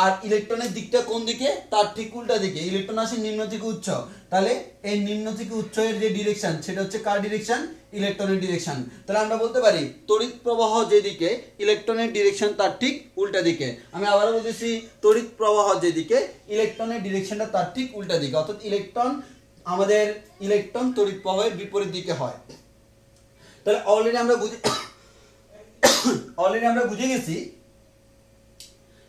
আর ইলেকট্রনের দিকটা কোন দিকে, তার ঠিক উল্টা দিকে, ইলেকট্রন আসে নিম্ন থেকে উচ্চ, তাহলে এই নিম্ন থেকে উচ্চ এর যে ডিরেকশন সেটা হচ্ছে কার ডিরেকশন, ইলেকট্রনের ডিরেকশন। তাহলে আমরা বলতে পারি তড়িৎ প্রবাহ যেদিকে, ইলেকট্রনের ডিরেকশন তার ঠিক উল্টা দিকে। আমি আবারও বলতেছি তড়িৎ প্রবাহ যেদিকে, ইলেকট্রনের ডিরেকশনটা তার ঠিক উল্টা দিকে, অর্থাৎ ইলেকট্রন তড়িৎ প্রবাহের বিপরীত দিকে হয়। তাহলে অলরেডি আমরা বুঝে গেছি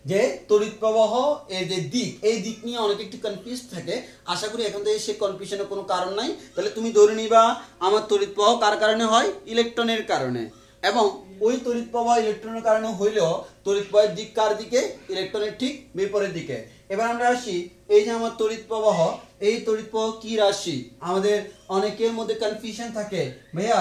যে তড়িৎ প্রবাহ এর যে দিক, এই দিক নিয়ে অনেকে একটু কনফিউজ থাকে। আশা করি এখন থেকে সে কনফিউশনের কোনো কারণ নাই। তাহলে তুমি ধরে নিবা আমার তড়িৎ প্রবাহ কার কারণে হয়, ইলেকট্রনের কারণে, এবং ওই তড়িৎ প্রবাহ ইলেকট্রনের কারণে হইলেও তড়িৎ প্রবাহের দিক কার দিকে, ইলেকট্রনের ঠিক বিপরীত দিকে। এবার আমরা আসি, এই যে আমার তড়িৎ প্রবাহ, এই তড়িৎ প্রবাহ কি রাশি, আমাদের অনেকের মধ্যে কনফিউশন থাকে, ভাইয়া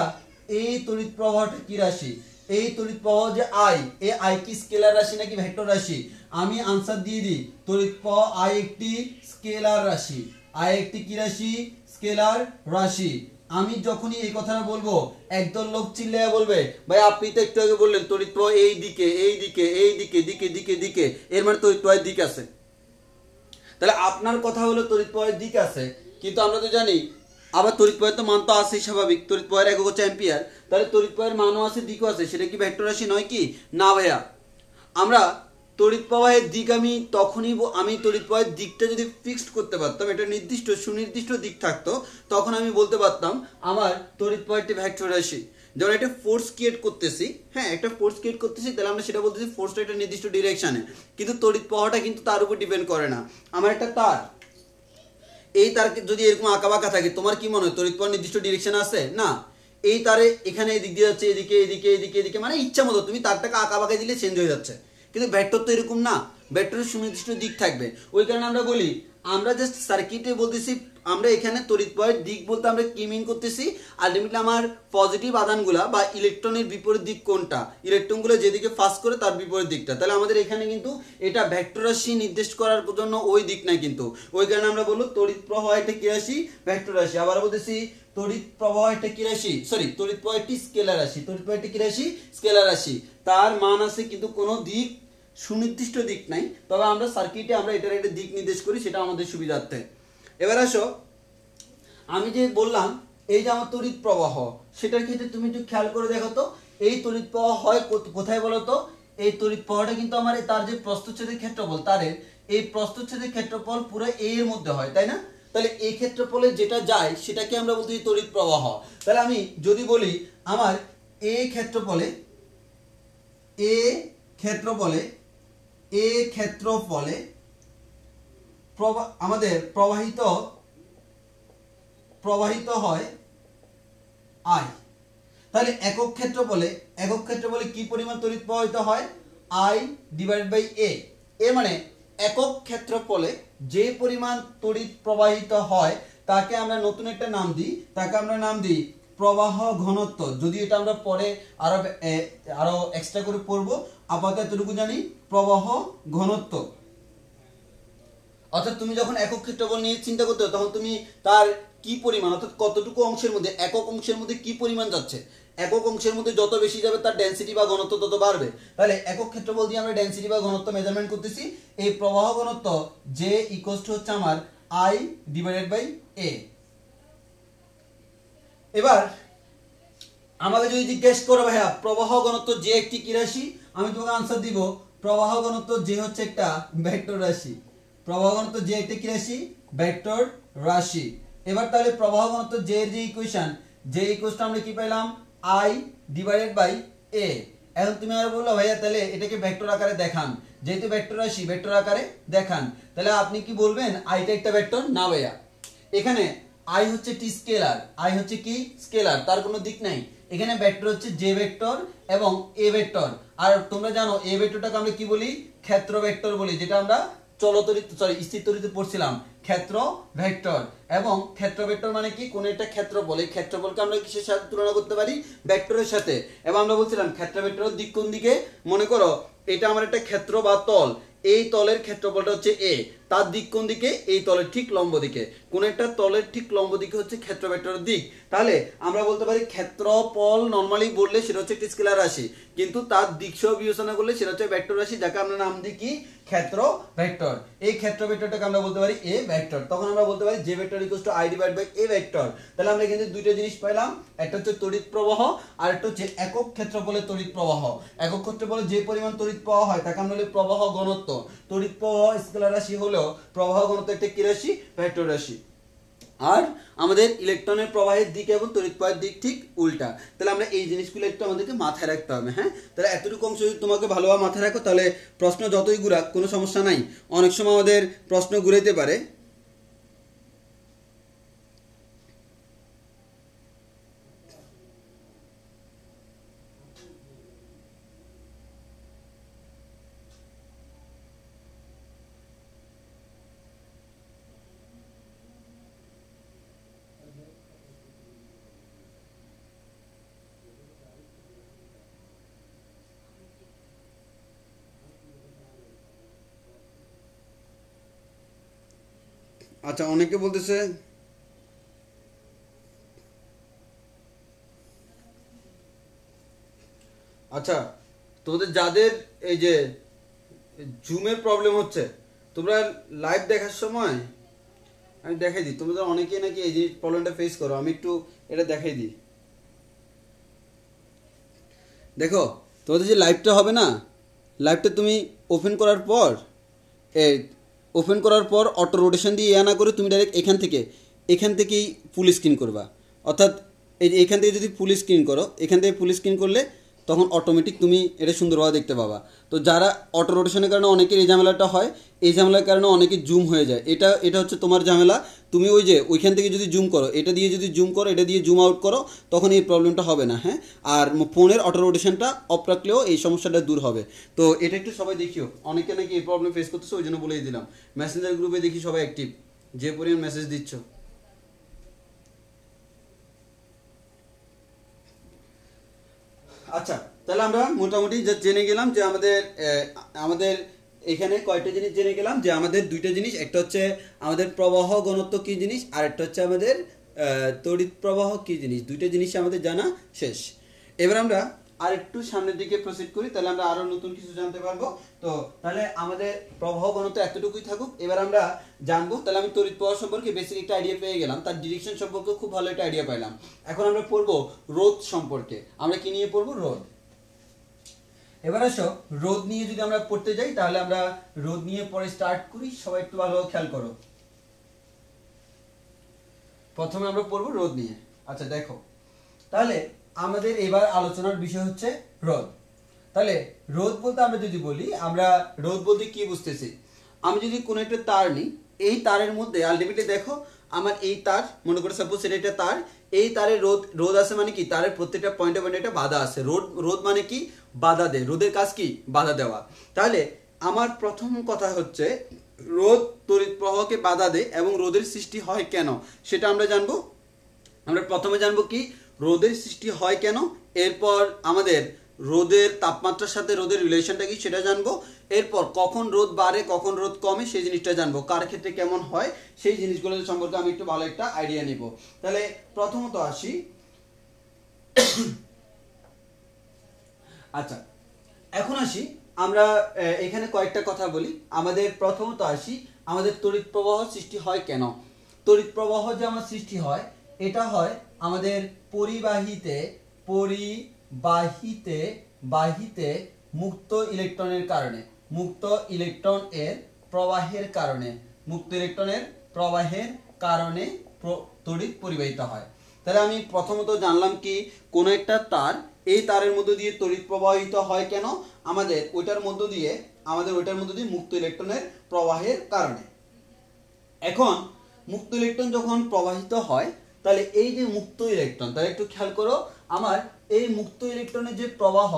এই তড়িৎ প্রবাহটা কি রাশি, এই তড়িৎ প্রবাহ যে আই, এই আই কি স্কেলার রাশি নাকি ভেক্টর রাশি? আমি আনসার দিয়ে দিই, তড়িৎ প্রবাহ আই একটি স্কেলার রাশি, আই একটি কি রাশি, স্কেলার রাশি। আমি যখনই এই কথাটা বলবো একদল লোক চিল্লাইয়া বলবে, ভাই আপনি তো একটু আগে বললেন তড়িৎ প্রবাহ এই দিকে এই দিকে এই দিকে দিকে দিকে দিকে, এর মানে তড়িৎ প্রবাহের দিক আছে। তাহলে আপনার কথা হলো তড়িৎ প্রবাহের দিক আছে, কিন্তু আমরা তো জানি আবার তড়িৎ প্রবাহের তো মান তো আছেই স্বাভাবিক, তড়িৎ প্রবাহের একক হচ্ছে অ্যাম্পিয়ার, তাহলে তড়িৎ প্রবাহের মানও আছে, দিকও আছে, সেটা কি ভেক্টর রাশি নয় কি? না ভাইয়া, আমরা তড়িৎ প্রবাহের দিক আমি তড়িৎ প্রবাহের দিকটা যদি ফিক্সড করতে পারতাম, এটা নির্দিষ্ট সুনির্দিষ্ট দিক থাকতো, তখন আমি বলতে পারতাম আমার তড়িৎ প্রবাহটি ভেক্টর রাশি। যেমন একটা ফোর্স ক্রিয়েট করতেছি, হ্যাঁ একটা ফোর্স ক্রিয়েট করতেছি, তাহলে আমরা সেটা বলতেছি ফোর্সটা একটা নির্দিষ্ট ডিরেকশনে, কিন্তু তড়িৎ প্রবাহটা কিন্তু তার উপর ডিপেন্ড করে না। আমার একটা তার, এই তার যদি এরকম আঁকা বাঁকা থাকে, তোমার কি মনে হয় তড়িৎ প্রবাহ নির্দিষ্ট ডিরেকশন আছে? না, এই তারে এখানে এদিক দিয়ে যাচ্ছে, এদিকে এদিকে এদিকে এদিকে, মানে ইচ্ছা মতো তুমি তারটাকে আঁকা বাঁকা দিলে চেঞ্জ হয়ে যাচ্ছে। কিন্তু ভেক্টর তো এরকম না, ভেক্টরের সুনির্দিষ্ট দিক থাকবে। ওই কারণে আমরা বলি, আমরা জাস্ট সার্কিটে বলতেছি, আমরা এখানে তড়িৎ প্রবাহের দিক বলতে আমরা কি মিন করতেছি, আলটিমেটলি আমার পজিটিভ আধানগুলা বা ইলেকট্রনের বিপরীত দিক কোনটা, ইলেকট্রনগুলো যেদিকে পাস করে তার বিপরীত দিকটা। তাহলে আমাদের এখানে কিন্তু এটা ভেক্টর রাশি নির্দেশ করার জন্য ওই দিক না, কিন্তু ওই কারণে আমরা বলবো তড়িৎ প্রবাহ একটা কি রাশি, ভেক্টর রাশি। আবার বলতেছি তড়িৎ প্রবাহ একটা কি রাশি, তড়িৎ প্রবাহ একটি স্কেলার রাশি, তড়িৎ প্রবাহ একটি কি রাশি, স্কেলার রাশি। তার মান আছে কিন্তু কোনো দিক, সুনির্দিষ্ট দিক নাই, তবে আমরা সার্কিটে আমরা এটার একটা দিক নির্দেশ করি, সেটা আমাদের সুবিধার্থে। এবার আসো, আমি যে বললাম এই যে আমার তড়িৎ প্রবাহ, সেটার ক্ষেত্রে তুমি একটু খেয়াল করে দেখো তো, এই তড়িৎ প্রবাহ হয় কোথায় বলো তো? এই তড়িৎ প্রবাহটা কিন্তু আমার তার যে প্রস্থচ্ছেদের ক্ষেত্রফল, তারের এই প্রস্থচ্ছেদের ক্ষেত্রফল পুরো এর মধ্যে হয়, তাই না? তাহলে এই ক্ষেত্রফলে যেটা যায় সেটাকে আমরা বলতেছি তড়িৎ প্রবাহ। তাহলে আমি যদি বলি আমার এই ক্ষেত্রফলে আমাদের প্রবাহিত হয় আই, তাহলে একক ক্ষেত্রফলে কি পরিমাণ তড়িৎ প্রবাহিত হয়, আই ডিভাইডেড বাই এ। এর মানে একক ক্ষেত্রফলে যে পরিমাণ তড়িৎ প্রবাহিত হয় তাকে আমরা নতুন একটা নাম দিই, তাকে আমরা নাম দিই প্রবাহ ঘনত্ব। যদি এটা আমরা পরে আরো এক্সট্রা করে পড়বো, আপাতত এতটুকু জানি প্রবাহ ঘনত্ব। অর্থাৎ তুমি যখন একক ক্ষেত্রফল নিয়ে চিন্তা করতে হবে তখন তুমি তার কি পরিমাণ, অর্থাৎ কতটুকু অংশের মধ্যে, একক অংশের মধ্যে কি পরিমাণ যাচ্ছে, একক অংশের মধ্যে যত বেশি যাবে তার ডেনসিটি বা ঘনত্ব তত বাড়বে। তাহলে একক ক্ষেত্রফল দিয়ে আমরা ডেনসিটি বা ঘনত্ব মেজারমেন্ট করতেছি। এই প্রবাহ ঘনত্ব যে ইকুয়ালস টু হচ্ছে আমার I ডিভাইডেড বাই A। এবার আমাকে যদি জিজ্ঞেস করো ভাইয়া প্রবাহ ঘনত্ব যে একটি কি রাশি, আমি তোমাকে আনসার দিব প্রবাহ ঘনত্ব যে হচ্ছে একটা ভেক্টর রাশি। প্রবাহ ঘনত্ব যে একটা কি রাশি? ভেক্টর রাশি। এবার তাহলে প্রবাহ ঘনত্ব যে ইকুয়েশন, যে ইকুয়েশনটা আমরা কি পেলাম? I divided by A। এখন তুমি আর বললো ভাইয়া তাহলে এটাকে ভেক্টর আকারে দেখান, যেহেতু ভেক্টর রাশি ভেক্টর আকারে দেখান, তাহলে আপনি কি বলবেন আইটা একটা ভেক্টর? না ভাইয়া, এখানে I হচ্ছে টি স্কেলার, I হচ্ছে কি স্কেলার, তার কোনো দিক নাই। এখানে ভেক্টর হচ্ছে জে ভেক্টর এবং এ ভেক্টর। আর তোমরা জানো এ ভেক্টরটাকে আমরা কি বলি? ক্ষেত্র ভেক্টর বলি, যেটা আমরা স্থির তড়িতে পড়ছিলাম, ক্ষেত্র ভেক্টর। এবং ক্ষেত্র ভেক্টর মানে কি? কোন একটা ক্ষেত্রফল, এই ক্ষেত্রফলকে আমরা কিসের সাথে তুলনা করতে পারি? ভেক্টরের সাথে। এবং আমরা বলছিলাম ক্ষেত্র ভেক্টরের দিক কোন দিকে? মনে করো এটা আমার একটা ক্ষেত্র বা তল, এই তলের ক্ষেত্রফলটা হচ্ছে এ, তার দিক কোন দিকে? এই তলের ঠিক লম্ব দিকে। কোন একটা তলের ঠিক লম্ব দিকে হচ্ছে ক্ষেত্র ভেক্টরের দিক। তাহলে আমরা বলতে পারি ক্ষেত্রফল নরমালি বললে সেটা হচ্ছে একটি স্কেলার রাশি, কিন্তু তার দিক সহ বিবেচনা করলে সেটা হচ্ছে ভেক্টর রাশি, যাকে আমরা নাম দিই কি? ক্ষেত্র ভেক্টর। এই ক্ষেত্র ভেক্টরটাকে আমরা বলতে পারি এ ভেক্টর। তখন আমরা বলতে পারি J vector equals to I divide by A vector. তাহলে আমরা কিন্তু দুইটা জিনিস পেলাম, একটা হচ্ছে তড়িৎ প্রবাহ আর একটা হচ্ছে একক ক্ষেত্রফলে তড়িৎ প্রবাহ। একক ক্ষেত্রফলে যে পরিমাণ তড়িৎ প্রবাহ হয় তাকে আমরা বলি প্রবাহ ঘনত্ব। তড়িৎ প্রবাহ স্কেলার রাশি হলেও প্রবাহ ঘনত্ব একটা কি রাশি? ভেক্টর রাশি। আর আমাদের ইলেকট্রনের প্রবাহের দিক এবং তড়িৎ প্রবাহের দিক ঠিক উল্টা। তাহলে আমরা এই জিনিসগুলো একটু আমাদেরকে মাথায় রাখতে হবে। হ্যাঁ, তাহলে এতটুকু অংশ যদি তোমাকে ভালোভাবে মাথায় রাখো তাহলে প্রশ্ন যতই ঘুরাক কোনো সমস্যা নাই। অনেক সময় আমাদের প্রশ্ন ঘুরাইতে পারে। আচ্ছা, অনেকে বলতেছে আচ্ছা তোমাদের যাদের এই যে জুমের প্রবলেম হচ্ছে, তোমরা লাইভ দেখার সময় আমি দেখাই দিই, তোমাদের অনেকেই নাকি এই যে প্রবলেমটা ফেস করো, আমি একটু এটা দেখাই দিই। দেখো তোমাদের যে লাইভটা হবে না, লাইভটা তুমি ওপেন করার পর অটো রোটেশন দিয়ে না করে তুমি ডাইরেক্ট এখান থেকেই ফুল স্ক্রিন করবা। অর্থাৎ এই যে এখান থেকে যদি ফুল স্ক্রিন করো, এখান থেকে ফুল স্ক্রিন করলে তখন অটোমেটিক তুমি এটা সুন্দরভাবে দেখতে পাবা। তো যারা অটো রোটেশনের কারণে অনেকের এই ঝামেলাটা হয়, এই ঝামেলার কারণে অনেকে জুম হয়ে যায়, এটা হচ্ছে তোমার ঝামেলা। তুমি ওই যে ওইখান থেকে যদি জুম করো, এটা দিয়ে যদি জুম করো, এটা দিয়ে জুম আউট করো, তখন এই প্রবলেমটা হবে না। হ্যাঁ, আর ফোনের অটো রোটেশনটা অফ রাখলেও এই সমস্যাটা দূর হবে। তো এটা একটু সবাই দেখিও, অনেকে নাকি এই প্রবলেম ফেস করতেছে, ওই জন্য বলেই দিলাম। মেসেঞ্জার গ্রুপে দেখি সবাই অ্যাক্টিভ, যে পরিমাণ মেসেজ দিচ্ছ। আচ্ছা, তাহলে আমরা মোটামুটি জেনে গেলাম যে আমাদের এখানে কয়টা জিনিস জেনে গেলাম, যে আমাদের দুইটা জিনিস, একটা হচ্ছে আমাদের প্রবাহ ঘনত্ব কি জিনিস, আর একটা হচ্ছে আমাদের তড়িৎ প্রবাহ কি জিনিস। দুইটা জিনিস আমাদের জানা শেষ। এবার আমরা আর একটু সামনের দিকে প্রসিড করি, তাহলে আমরা আরো নতুন কিছু জানতে পারবো। তো তাহলে আমাদের প্রবাহ ঘনত্ব এতটুকুই থাকুক। এবার আমরা জানবো, তাহলে আমি তড়িৎ প্রবাহ সম্পর্কে বেসিক একটা আইডিয়া পেয়ে গেলাম, তার ডিরেকশন সম্পর্কে খুব ভালো একটা আইডিয়া পাইলাম। এখন আমরা পড়বো রোধ সম্পর্কে। আমরা কি নিয়ে পড়বো? রোধ। এবার আসো রোধ নিয়ে যদি আমরা পড়তে যাই, তাহলে আমরা রোধ নিয়ে পরে স্টার্ট করি। সবাই একটু ভালোভাবে খেয়াল করো। প্রথমে আমরা পড়বো রোধ নিয়ে। আচ্ছা দেখো, তাহলে আমাদের এবার আলোচনার বিষয় হচ্ছে রোধ। তাহলে রোধ বলতে আমরা যদি বলি, আমরা রোধ বলতে কি বুঝতেছি? আমি যদি কোনো একটা তার নিই, এই তারের মধ্যে আলটিমেটলি দেখো আমার এই তার, মনে করে সাপোজ এটা একটা তার, এই তারের রোধ আছে মানে কি? তারের প্রত্যেকটা পয়েন্টে পয়েন্টে একটা বাধা আছে। রোধ মানে কি? বাধা দেয়। রোধের কাজ কি? বাধা দেওয়া। তাহলে আমার প্রথম কথা হচ্ছে রোদ তড়িৎ প্রবাহকে বাধা দেয় এবং রোদের সৃষ্টি হয় কেন সেটা আমরা জানবো। আমরা প্রথমে জানবো কি রোদের সৃষ্টি হয় কেন, এরপর আমাদের রোদের তাপমাত্রার সাথে রোদের রিলেশনটা কি সেটা জানবো, এরপর কখন রোদ বাড়ে কখন রোদ কমে সেই জিনিসটা জানবো, কার ক্ষেত্রে কেমন হয় সেই জিনিসগুলো সম্পর্কে আমি একটু ভালো একটা আইডিয়া নিব। তাহলে প্রথমত আসি, আচ্ছা এখন আসি আমরা এখানে কয়েকটা কথা বলি। আমাদের প্রথমত আসি আমাদের তড়িৎ প্রবাহ সৃষ্টি হয় কেন। তড়িৎ প্রবাহ যে আমার সৃষ্টি হয় এটা হয় আমাদের বাহিতে মুক্ত ইলেকট্রনের কারণে, মুক্ত ইলেকট্রন এর প্রবাহের কারণে তড়িৎ পরিবাহিত হয়। তাহলে আমি প্রথমত জানলাম কি কোন একটা তার, এই তারের মধ্য দিয়ে তড়িৎ প্রবাহিত হয় কেন, আমাদের ওইটার মধ্য দিয়ে মুক্ত ইলেকট্রনের প্রবাহের কারণে। এখন মুক্ত ইলেকট্রন যখন প্রবাহিত হয় তাহলে এই যে মুক্ত ইলেকট্রন, তাহলে একটু খেয়াল করো আমার এই মুক্ত ইলেকট্রনের যে প্রবাহ,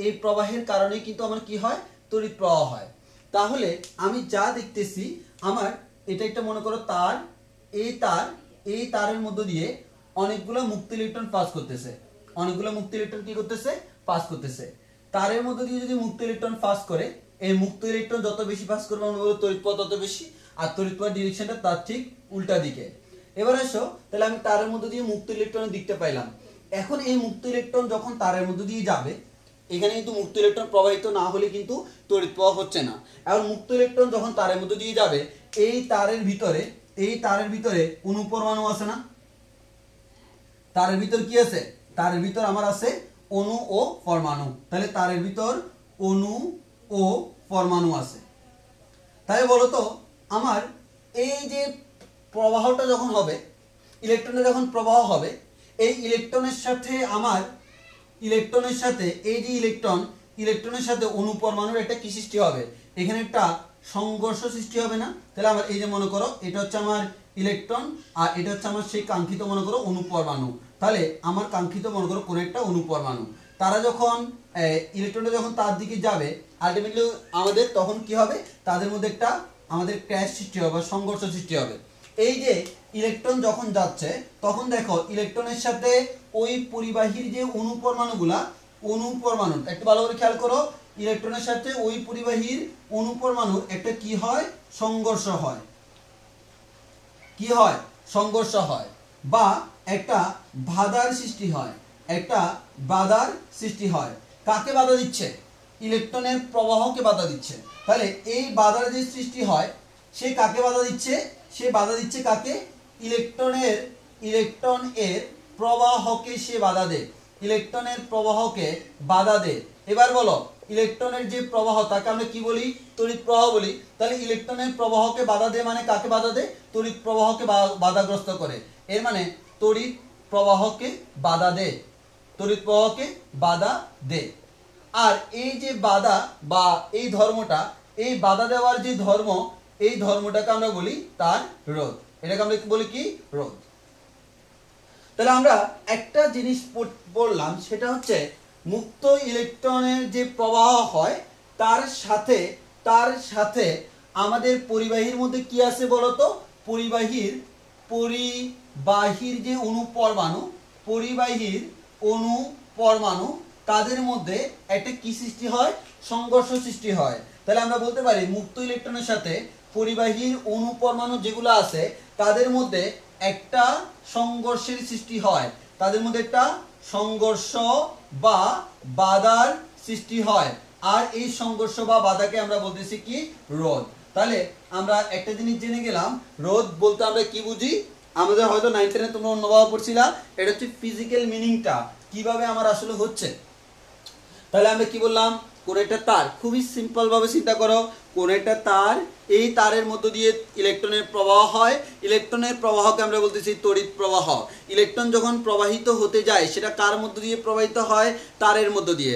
এই প্রবাহের কারণে কিন্তু আমার কি হয় তড়িৎ প্রবাহ হয়। তাহলে আমি যা দেখতেছি আমার এটা একটা মনে করো তার, এই তারের মধ্য দিয়ে অনেকগুলো মুক্ত ইলেকট্রন পাস করতেছে, তারের মধ্য দিয়ে যদি মুক্ত ইলেকট্রন পাস করে, এই মুক্ত ইলেকট্রন যত বেশি পাস করবে আমরা বলবো তড়িৎ প্রবাহ তত বেশি, আর তড়িৎ প্রবাহ ডিরেকশনটা তার ঠিক উল্টা দিকে। এবার আসো তাহলে আমি তারের মধ্য দিয়ে মুক্ত ইলেকট্রনের দিকটা পাইলাম। এখন এই মুক্ত ইলেকট্রন যখন তারের মধ্য দিয়ে যাবে, এখানে কিন্তু মুক্ত ইলেকট্রন প্রবাহিত না হলে কিন্তু তড়িৎ প্রবাহ হচ্ছে না। এখন মুক্ত ইলেকট্রন যখন তারের মধ্য দিয়ে যাবে, এই তারের ভিতরে অণু পরমাণু আছে না, তারের ভিতর কি আছে, তারের ভিতর আমার আছে অণু ও পরমাণু। তাহলে তারের ভিতর অণু ও পরমাণু আছে। তাই বলতো আমার এই যে প্রবাহটা যখন হবে, ইলেকট্রনের যখন প্রবাহ হবে, এই ইলেকট্রনের সাথে এই যে ইলেকট্রনের সাথে অণু পরমাণুর একটা কি সৃষ্টি হবে, এখানে একটা সংঘর্ষ সৃষ্টি হবে না। তাহলে আমার এই যে মনে করো এটা হচ্ছে আমার ইলেকট্রন আর এটা হচ্ছে আমার সেই কাঙ্ক্ষিত মনে করো অণু পরমাণু। তাহলে আমার কাঙ্ক্ষিত মনে করো কোন একটা অণু পরমাণু, তারা যখন ইলেকট্রনটা যখন তার দিকে যাবে আলটিমেটলি আমাদের তখন কি হবে, তাদের মধ্যে একটা আমাদের ক্র্যাশ সৃষ্টি হবে, সংঘর্ষ সৃষ্টি হবে। এই যে ইলেকট্রন যখন যাচ্ছে তখন দেখো ইলেকট্রনের সাথে ওই পরিবাহীর যে অণু পরমাণু একটু ভালো করে খেয়াল করো, ইলেকট্রনের সাথে ওই পরিবাহীর অণু পরমাণুর একটা কি হয়, সংঘর্ষ হয়, বা একটা বাধার সৃষ্টি হয়। কাকে বাধা দিচ্ছে, ইলেকট্রনের প্রবাহকে বাধা দিচ্ছে। তাহলে এই বাধার যে সৃষ্টি হয় সে কাকে বাধা দিচ্ছে, সে বাধা দিচ্ছে কাকে, ইলেকট্রন এর প্রবাহকে সে বাধা দেয়, এবার বলো ইলেকট্রনের যে প্রবাহ তাকে আমরা কি বলি, তড়িৎ প্রবাহ বলি। তাহলে ইলেকট্রনের প্রবাহকে বাধা দেয় মানে কাকে বাধা দেয়, তড়িৎ প্রবাহকে বাধাগ্রস্ত করে, এর মানে তড়িৎ প্রবাহকে বাধা দেয়। আর এই যে বাধা বা এই ধর্মটা, এই বাধা দেওয়ার যে ধর্ম, এই ধর্মটাকে আমরা বলি তার রোধ, এটাকে আমরা বলি কি রোধ। তাহলে আমরা একটা জিনিস বললাম সেটা হচ্ছে মুক্ত ইলেকট্রনের যে প্রবাহ হয় তার সাথে আমাদের পরিবাহীর মধ্যে কি আছে বলতো, পরিবাহীর যে অণু পরমাণু তাদের মধ্যে একটা কি সৃষ্টি হয়, সংঘর্ষ সৃষ্টি হয়। তাহলে আমরা বলতে পারি মুক্ত ইলেকট্রনের সাথে পরিবাহীর অণু পরমাণু যেগুলো আছে তাদের মধ্যে একটা সংঘর্ষের সৃষ্টি হয়, তাদের মধ্যে একটা সংঘর্ষ বা বাধার সৃষ্টি হয়। আর এই সংঘর্ষ বা বাধাকে আমরা বলতেছি কি রোধ। তাহলে আমরা একটা জিনিস জেনে গেলাম, রোধ বলতে আমরা কি বুঝি, আমাদের হয়তো 9th 10 তোমরা অন্যভাবে পড়ছিলা, এটা হচ্ছে ফিজিক্যাল মিনিংটা কিভাবে আমার আসলে হচ্ছে। তাহলে আমরা কি বললাম, কোন একটা তার, খুবই সিম্পল ভাবে চিন্তা করো, কোন একটা তার এই তারের মধ্য দিয়ে ইলেকট্রনের প্রবাহ হয়। ইলেকট্রনের প্রবাহকে আমরা বলতেছি তড়িৎ প্রবাহ। ইলেকট্রন যখন প্রবাহিত হতে যায় সেটা কার মধ্য দিয়ে প্রবাহিত হয়? তারের মধ্য দিয়ে।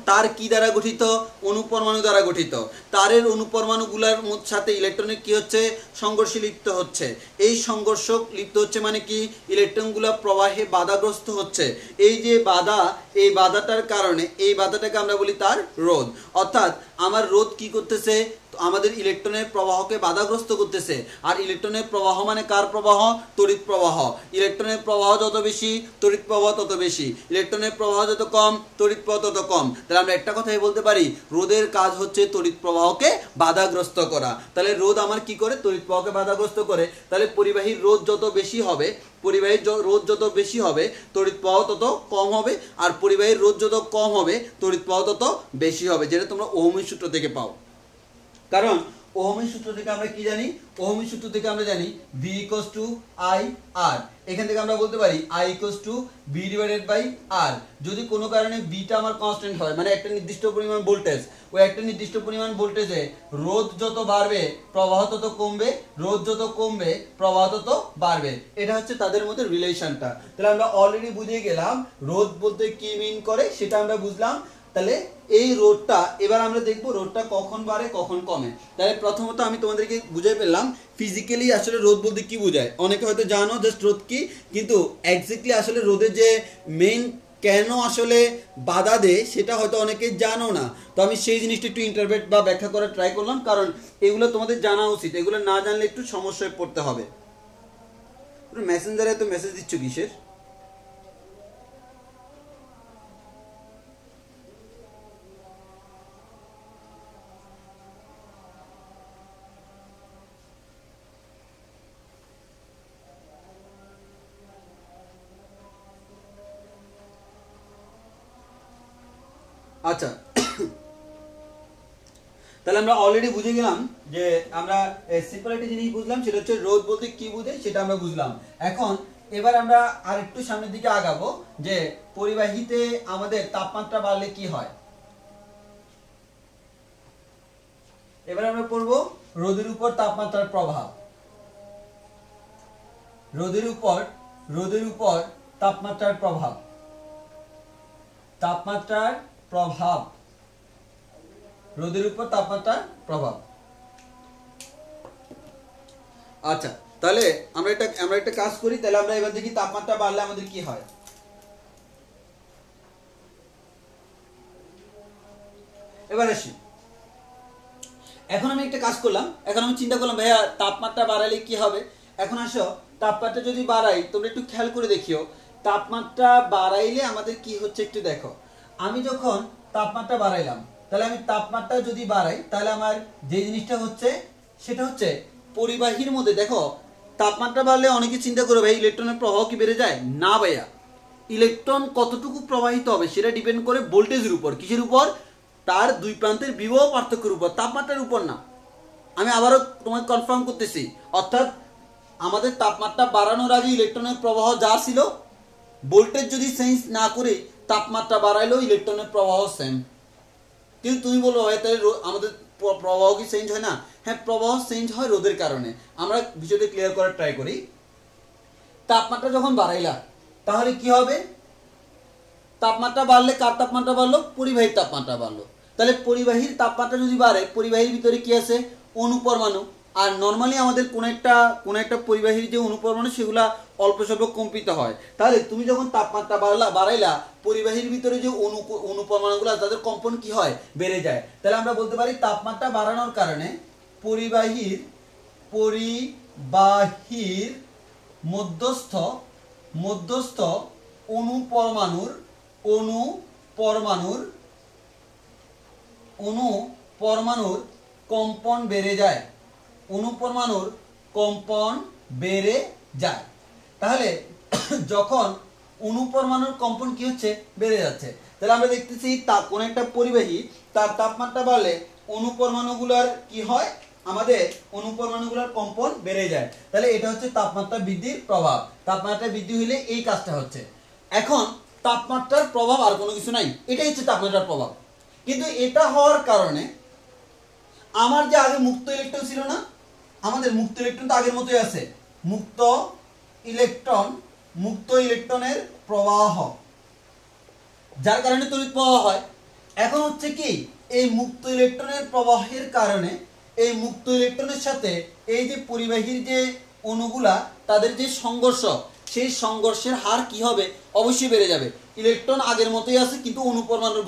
তার কি দ্বারা গঠিত? অণুপরমাণু দ্বারা গঠিত। তারের অণুপরমাণুগুলোর সাথে ইলেকট্রনের কি হচ্ছে? সংঘর্ষে লিপ্ত হচ্ছে। এই সংঘর্ষ লিপ্ত হচ্ছে মানে কি? ইলেকট্রনগুলো প্রবাহে বাধাগ্রস্ত হচ্ছে। এই যে বাধা, এই বাধাটার কারণে, এই বাধাটাকে আমরা বলি তার রোধ। অর্থাৎ আমার রোধ কি করতেছে? আমাদের ইলেকট্রনের প্রবাহকে বাধাগ্রস্ত করতেছে। আর ইলেকট্রনের প্রবাহ মানে কার প্রবাহ? তড়িৎ প্রবাহ। ইলেকট্রনের প্রবাহ যত বেশি, তড়িৎ প্রবাহ তত বেশি। ইলেকট্রনের প্রবাহ যত কম, তড়িৎ প্রবাহ তত কম। তাহলে আমরা একটা কথাই বলতে পারি, রোধের কাজ হচ্ছে তড়িৎ প্রবাহকে বাধাগ্রস্ত করা। তাহলে রোধ আমার কি করে? তড়িৎ প্রবাহকে বাধাগ্রস্ত করে। তাহলে পরিবাহীর রোধ যত বেশি হবে, পরিবাহীর রোধ যত বেশি হবে, তড়িৎ প্রবাহ তত কম হবে। আর পরিবাহীর রোধ যত কম হবে, তড়িৎ প্রবাহ তত বেশি হবে, যেটা তোমরা ওহমের সূত্র থেকে পাও। কারণ ওহমের সূত্র থেকে আমরা কি জানি? ওহমের সূত্র থেকে আমরা জানি V = IR। এখান থেকে আমরা বলতে পারি I = V/R। যদি কোনো কারণে বিটা আমার কনস্ট্যান্ট হয়, মানে একটা নির্দিষ্ট পরিমাণ ভোল্টেজ, ওই একটা নির্দিষ্ট পরিমাণ ভোল্টেজে রোধ যত বাড়বে প্রবাহ তত কমবে, রোধ যত কমবে প্রবাহ তত বাড়বে। এটা হচ্ছে তাদের মধ্যে রিলেশনটা। তাহলে আমরা অলরেডি বুঝে গেলাম রোধ বলতে কি মিন করে, সেটা আমরা বুঝলাম। তাহলে এই রোধটা এবার আমরা দেখব রোধটা কখন বাড়ে কখন কমে। তাহলে প্রথমত আমি তোমাদেরকে বুঝাই পেলাম ফিজিক্যালি আসলে রোধ বলতে কি বোঝায়। অনেকে হয়তো জানো জাস্ট রোধ কি, কিন্তু এক্স্যাক্টলি আসলে রোধের যে মেইন কেন আসলে বাধা দেয় সেটা হয়তো অনেকে জানো না। তো আমি সেই জিনিসটা একটু ইন্টারপ্রেট বা ব্যাখ্যা করার ট্রাই করলাম, কারণ এগুলো তোমাদের জানা উচিত। এগুলো না জানলে একটু সমস্যায় পড়তে হবে। মেসেঞ্জারে তো মেসেজ দিচ্ছ কিসের? আচ্ছা, তাহলে আমরা অলরেডি বুঝে গেলাম যে আমরা সিম্পল একটা জিনিস বুঝলাম, সেটা হচ্ছে রোধ বলতে কি বোঝায় সেটা আমরা বুঝলাম। এখন এবার আমরা আর একটু সামনের দিকে আগাবো যে পরিবাহীতে আমাদের তাপমাত্রা বাড়লে কি হয়। এবার আমরা পড়ব রোধের উপর তাপমাত্রার প্রভাব। রোধের উপর তাপমাত্রার প্রভাব। তাপমাত্রার প্রভাব, রোধের উপর তাপমাত্রার প্রভাব। আচ্ছা, তাহলে আমরা একটা কাজ করি। তাহলে আমরা এবার দেখি তাপমাত্রা বাড়লে আমাদের কি হয়। এবার আসি, এখন আমি একটা কাজ করলাম, এখন আমি চিন্তা করলাম ভাইয়া তাপমাত্রা বাড়ালে কি হবে। এখন আসো, তাপমাত্রা যদি বাড়াই, তোমরা একটু খেয়াল করে দেখিও তাপমাত্রা বাড়াইলে আমাদের কি হচ্ছে একটু দেখো। আমি যখন তাপমাত্রা বাড়াইলাম, তাহলে আমি তাপমাত্রা যদি বাড়াই, তাহলে আমার যে জিনিসটা হচ্ছে সেটা হচ্ছে পরিবাহীর মধ্যে দেখো, তাপমাত্রা বাড়লে অনেকে চিন্তা করবে ভাই ইলেকট্রনের প্রবাহ কি বেড়ে যায়? না ভাইয়া, ইলেকট্রন কতটুকু প্রবাহিত হবে সেটা ডিপেন্ড করে ভোল্টেজের উপর। কিসের উপর? তার দুই প্রান্তের বিভব পার্থক্যের উপর, তাপমাত্রার উপর না। আমি আবারও তোমাকে কনফার্ম করতেছি, অর্থাৎ আমাদের তাপমাত্রা বাড়ানোর আগে ইলেকট্রনের প্রবাহ যা ছিল, ভোল্টেজ যদি চেঞ্জ না করে তাপমাত্রা বাড়াইলেও ইলেকট্রনের প্রবাহ সেম। কিন্তু তুমি বলো ভাই তাহলে আমাদের প্রবাহ কি চেঞ্জ হয় না? হ্যাঁ, প্রবাহ চেঞ্জ হয় রোধের কারণে। আমরা বিষয়টা ক্লিয়ার করার ট্রাই করি। তাপমাত্রা যখন বাড়াইলা, তাহলে কি হবে? তাপমাত্রা বাড়লে কার তাপমাত্রা বাড়লো? পরিবাহীর তাপমাত্রা বাড়লো। তাহলে পরিবাহীর তাপমাত্রা যদি বাড়ে, পরিবাহীর ভিতরে কি আছে? অণুপরমাণু। আর নর্মালি আমাদের কোন একটা পরিবাহীর যে অণুপরমাণু সেগুলা অল্প স্বল্প কম্পিত হয়। তাহলে তুমি যখন তাপমাত্রা বাড়াইলা, পরিবাহীর ভিতরে যে অণুপরমাণুগুলো তাদের কম্পন কি হয়? বেড়ে যায়। তাহলে আমরা বলতে পারি তাপমাত্রা বাড়ানোর কারণে পরিবাহীর মধ্যস্থ অণুপরমাণুর কম্পন বেড়ে যায়। অণুপরমাণুর কম্পন বেড়ে যায়। তাহলে যখন অণুপরমাণুর কম্পন কি হচ্ছে? বেড়ে যাচ্ছে। তাহলে আমরা দেখতেছি কোন একটা পরিবাহী তার তাপমাত্রা বাড়লে অণুপরমাণুগুলোর কি হয়? আমাদের অণুপরমাণুগুলোর কম্পন বেড়ে যায়। তাহলে এটা হচ্ছে তাপমাত্রা বৃদ্ধির প্রভাব। তাপমাত্রা বৃদ্ধি হলে এই কাজটা হচ্ছে। এখন তাপমাত্রার প্রভাব আর কোনো কিছু নাই, এটাই হচ্ছে তাপমাত্রার প্রভাব। কিন্তু এটা হওয়ার কারণে আমার যে আগে মুক্ত ইলেকট্রন ছিল না, আমাদের মুক্ত ইলেকট্রন তো আগের মতোই আছে, মুক্ত ইলেকট্রনের প্রবাহ, যার কারণে তড়িৎ প্রবাহ হয়। এখন হচ্ছে কি, এই মুক্ত ইলেকট্রনের প্রবাহের কারণে এই মুক্ত ইলেকট্রনের সাথে এই যে পরিবাহীর যে অণুগুলা তাদের যে সংঘর্ষ, সেই সংঘর্ষের হার কি হবে, অবশ্যই বেড়ে যাবে। ইলেকট্রন আগের মতোই আছে, কিন্তু অণু পরমাণুর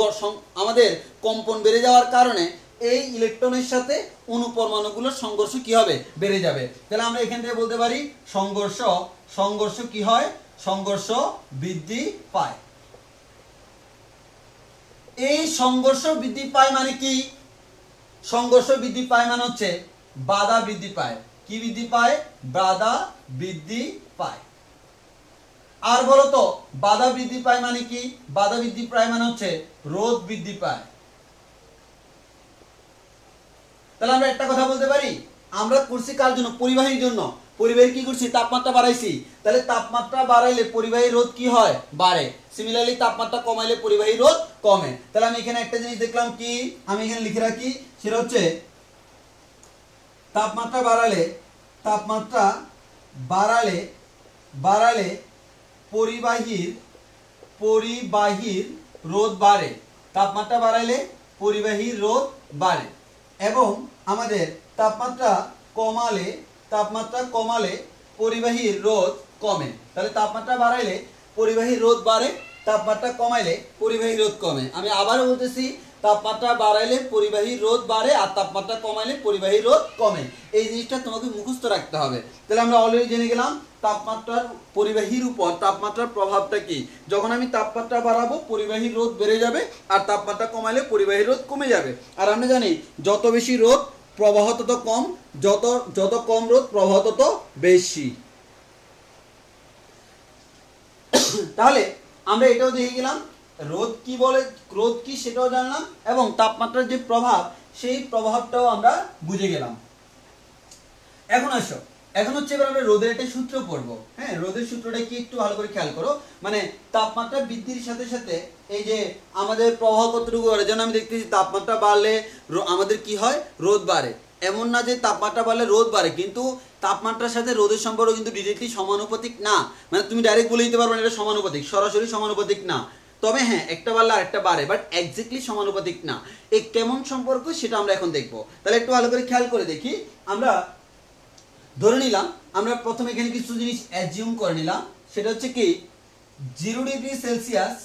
আমাদের কম্পন বেড়ে যাওয়ার কারণে এই ইলেকট্রনের সাথে অণু পরমাণুগুলোর সংঘর্ষ কি হবে, বেড়ে যাবে। তাহলে আমরা এখান থেকে বলতে পারি সংঘর্ষ কি হয়, সংঘর্ষ বৃদ্ধি পায়। এই সংঘর্ষ বৃদ্ধি পায় মানে কি, সংঘর্ষ বৃদ্ধি পায় মানে হচ্ছে বাধা বৃদ্ধি পায়। কি বৃদ্ধি পায়, বাধা বৃদ্ধি পায়। আর বলতো বাধা বৃদ্ধি পায় মানে কি, বাধা বৃদ্ধি পায় মানে হচ্ছে রোধ বৃদ্ধি পায়। তাহলে আমরা একটা কথা বলতে পারি, আমরা করছি কার জন্য, পরিবাহীর জন্য। পরিবাহী কি করছি, তাপমাত্রা বাড়াইছি, তাহলে তাপমাত্রা বাড়াইলে পরিবাহী রোধ কি হয়, বাড়ে। সিমিলারলি তাপমাত্রা কমাইলে পরিবাহী রোধ কমে। তাহলে আমি এখানে একটা জিনিস দেখলাম কি, আমি এখানে লিখে রাখি, সেটা হচ্ছে তাপমাত্রা বাড়ালে পরিবাহীর রোধ বাড়ে। তাপমাত্রা বাড়াইলে পরিবাহীর রোধ বাড়ে। এবং আমাদের তাপমাত্রা কমালে পরিবাহীর রোধ কমে। তাহলে তাপমাত্রা বাড়াইলে পরিবাহীর রোধ বাড়ে, তাপমাত্রা কমাইলে পরিবাহীর রোধ কমে। আমি আবারও বলতেছি, তাপমাত্রা বাড়াইলে পরিবাহীর রোধ বাড়ে আর তাপমাত্রা কমাইলে পরিবাহীর রোধ কমে। এই জিনিসটা তোমাকে মুখস্থ রাখতে হবে। তাহলে আমরা অলরেডি জেনে গেলাম তাপমাত্রার পরিবাহীর উপর তাপমাত্রার প্রভাবটা কি। যখন আমি তাপমাত্রা বাড়াবো পরিবাহীর রোধ বেড়ে যাবে, আর তাপমাত্রা কমাইলে পরিবাহীর রোধ কমে যাবে। আর আমরা জানি যত বেশি রোধ প্রবাহ তত কম, যত কম রোধ প্রবাহ তত বেশি। তাহলে আমরা এটাও দেখে গেলাম রোধ কি বলে, রোধ কি সেটাও জানলাম, এবং তাপমাত্রার যে প্রভাব সেই প্রভাবটাও আমরা বুঝে গেলাম। এখন হচ্ছে এবার আমরা রোধের একটা সূত্র পড়বো। হ্যাঁ, রোধের সূত্রটা কি একটু ভালো করে খেয়াল করো। মানে তাপমাত্রা বৃদ্ধির সাথে সাথে এই যে আমাদের প্রবাহ কতটুকু বাড়ে, যেন আমি দেখতেছি তাপমাত্রা বাড়লে আমাদের কি হয়, রোধ বাড়ে। এমন না যে তাপমাত্রা বাড়লে রোধ বাড়ে, কিন্তু তাপমাত্রার সাথে রোধের সম্পর্ক কিন্তু ডিরেক্টলি সমানুপাতিক না। মানে তুমি ডাইরেক্ট বলে দিতে পারবে না এটা সমানুপাতিক, সরাসরি সমানুপাতিক না। তবে হ্যাঁ, একটা বাড়লে আরেকটা বাড়ে, বাট এক্স্যাক্টলি সমানুপাতিক না। এই কেমন সম্পর্ক সেটা আমরা এখন দেখবো। তাহলে একটু ভালো করে খেয়াল করে দেখি। আমরা ধরে নিলাম, আমরা প্রথমে এখানে কিছু জিনিস অ্যাজিউম করে নিলাম। সেটা হচ্ছে কি, 0 ডিগ্রি সেলসিয়াস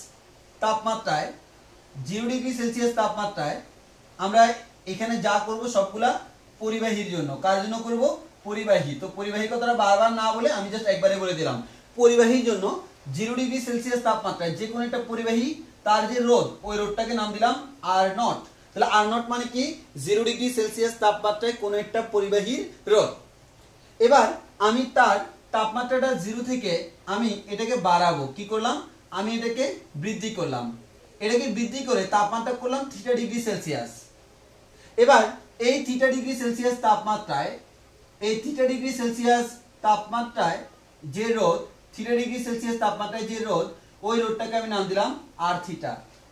তাপমাত্রায় আমরা এখানে যা করব সবগুলা পরিবাহীর জন্য। কার জন্য করব, পরিবাহী। তো পরিবাহী কথাটা বারবার না বলে আমি জাস্ট একবারে বলে দিলাম। পরিবাহীর জন্য 0 ডিগ্রি সেলসিয়াস তাপমাত্রায় যে কোনো একটা পরিবাহী তার যে রোধ, ওই রোধটাকে নাম দিলাম R0। তাহলে R0 মানে কি, 0 ডিগ্রি সেলসিয়াস তাপমাত্রায় কোনো একটা পরিবাহীর রোধ। এবার আমি তার তাপমাত্রাটা 0 থেকে আমি এটাকে বাড়াবো। কি করলাম, আমি এটাকে বৃদ্ধি করলাম। এটাকে বৃদ্ধি করে তাপমাত্রা করলাম θ ডিগ্রি সেলসিয়াস। এবার এই θ ডিগ্রি সেলসিয়াস তাপমাত্রায়, এই θ ডিগ্রি সেলসিয়াস তাপমাত্রায় যে রোধ, θ ডিগ্রি সেলসিয়াস তাপমাত্রায় যে রোধ, ওই রোধটাকে আমি নাম দিলাম R θ।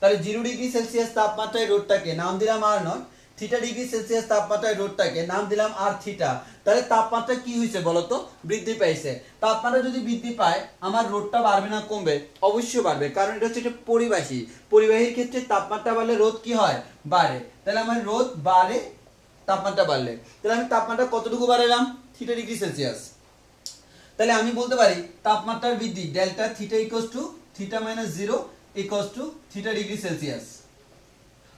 তাহলে 0 ডিগ্রি সেলসিয়াস তাপমাত্রায় রোধটাকে নাম দিলাম R0, θ ডিগ্রি সেলসিয়াস তাপমাত্রায় রোধটাকে নাম দিলাম R θ। তাহলে তাপমাত্রা কি হয়েছে বলতো, বৃদ্ধি পাইছে। তাপমাত্রা যদি বৃদ্ধি পায় আমার রোধটা বাড়বে না কমবে, অবশ্যই বাড়বে, কারণ এটা হচ্ছে একটা পরিবাহী। পরিবাহীর ক্ষেত্রে তাপমাত্রা বাড়লে রোধ কি হয়, বাড়ে। তাহলে আমার রোধ বাড়ে তাপমাত্রা বাড়লে। তাহলে আমি তাপমাত্রা কতটুকু বাড়ালাম, θ ডিগ্রি সেলসিয়াস। তাহলে আমি বলতে পারি তাপমাত্রার বৃদ্ধি delta θ equals to θ - 0 equals to θ degree Celsius.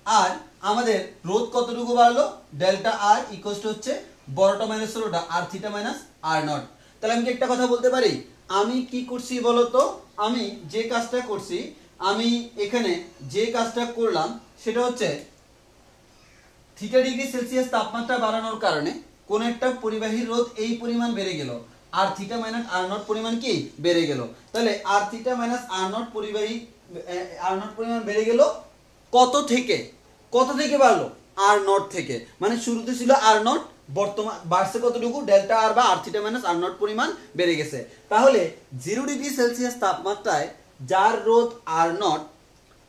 আর আমাদের রোধ কতটুকু বাড়লো, ডেল্টা R ইকুয়ালস টু হচ্ছে বড়টা মাইনাস ছোটটা R θ - R0। তাহলে আমি কি একটা কথা বলতে পারি, আমি কি করছি বলতো, আমি যে কাজটা করছি, আমি এখানে যে কাজটা করলাম সেটা হচ্ছে θ ডিগ্রি সেলসিয়াস তাপমাত্রা বাড়ানোর কারণে কোন একটা পরিবাহীর রোধ এই পরিমাণ বেড়ে গেল, আর θ - R0 পরিমাণ কি বেড়ে গেল। তাহলে R θ - R0 পরিবাহী R0 পরিমাণ বেড়ে গেল কত থেকে বাড়লো, R0 থেকে। মানে শুরুতে ছিল R0, বর্তমান বাড়ছে কতটুকু, ডেল্টা R বা R θ - R0 পরিমাণ বেড়ে গেছে। তাহলে 0 ডিগ্রি সেলসিয়াস তাপমাত্রায় যার রোধ R0,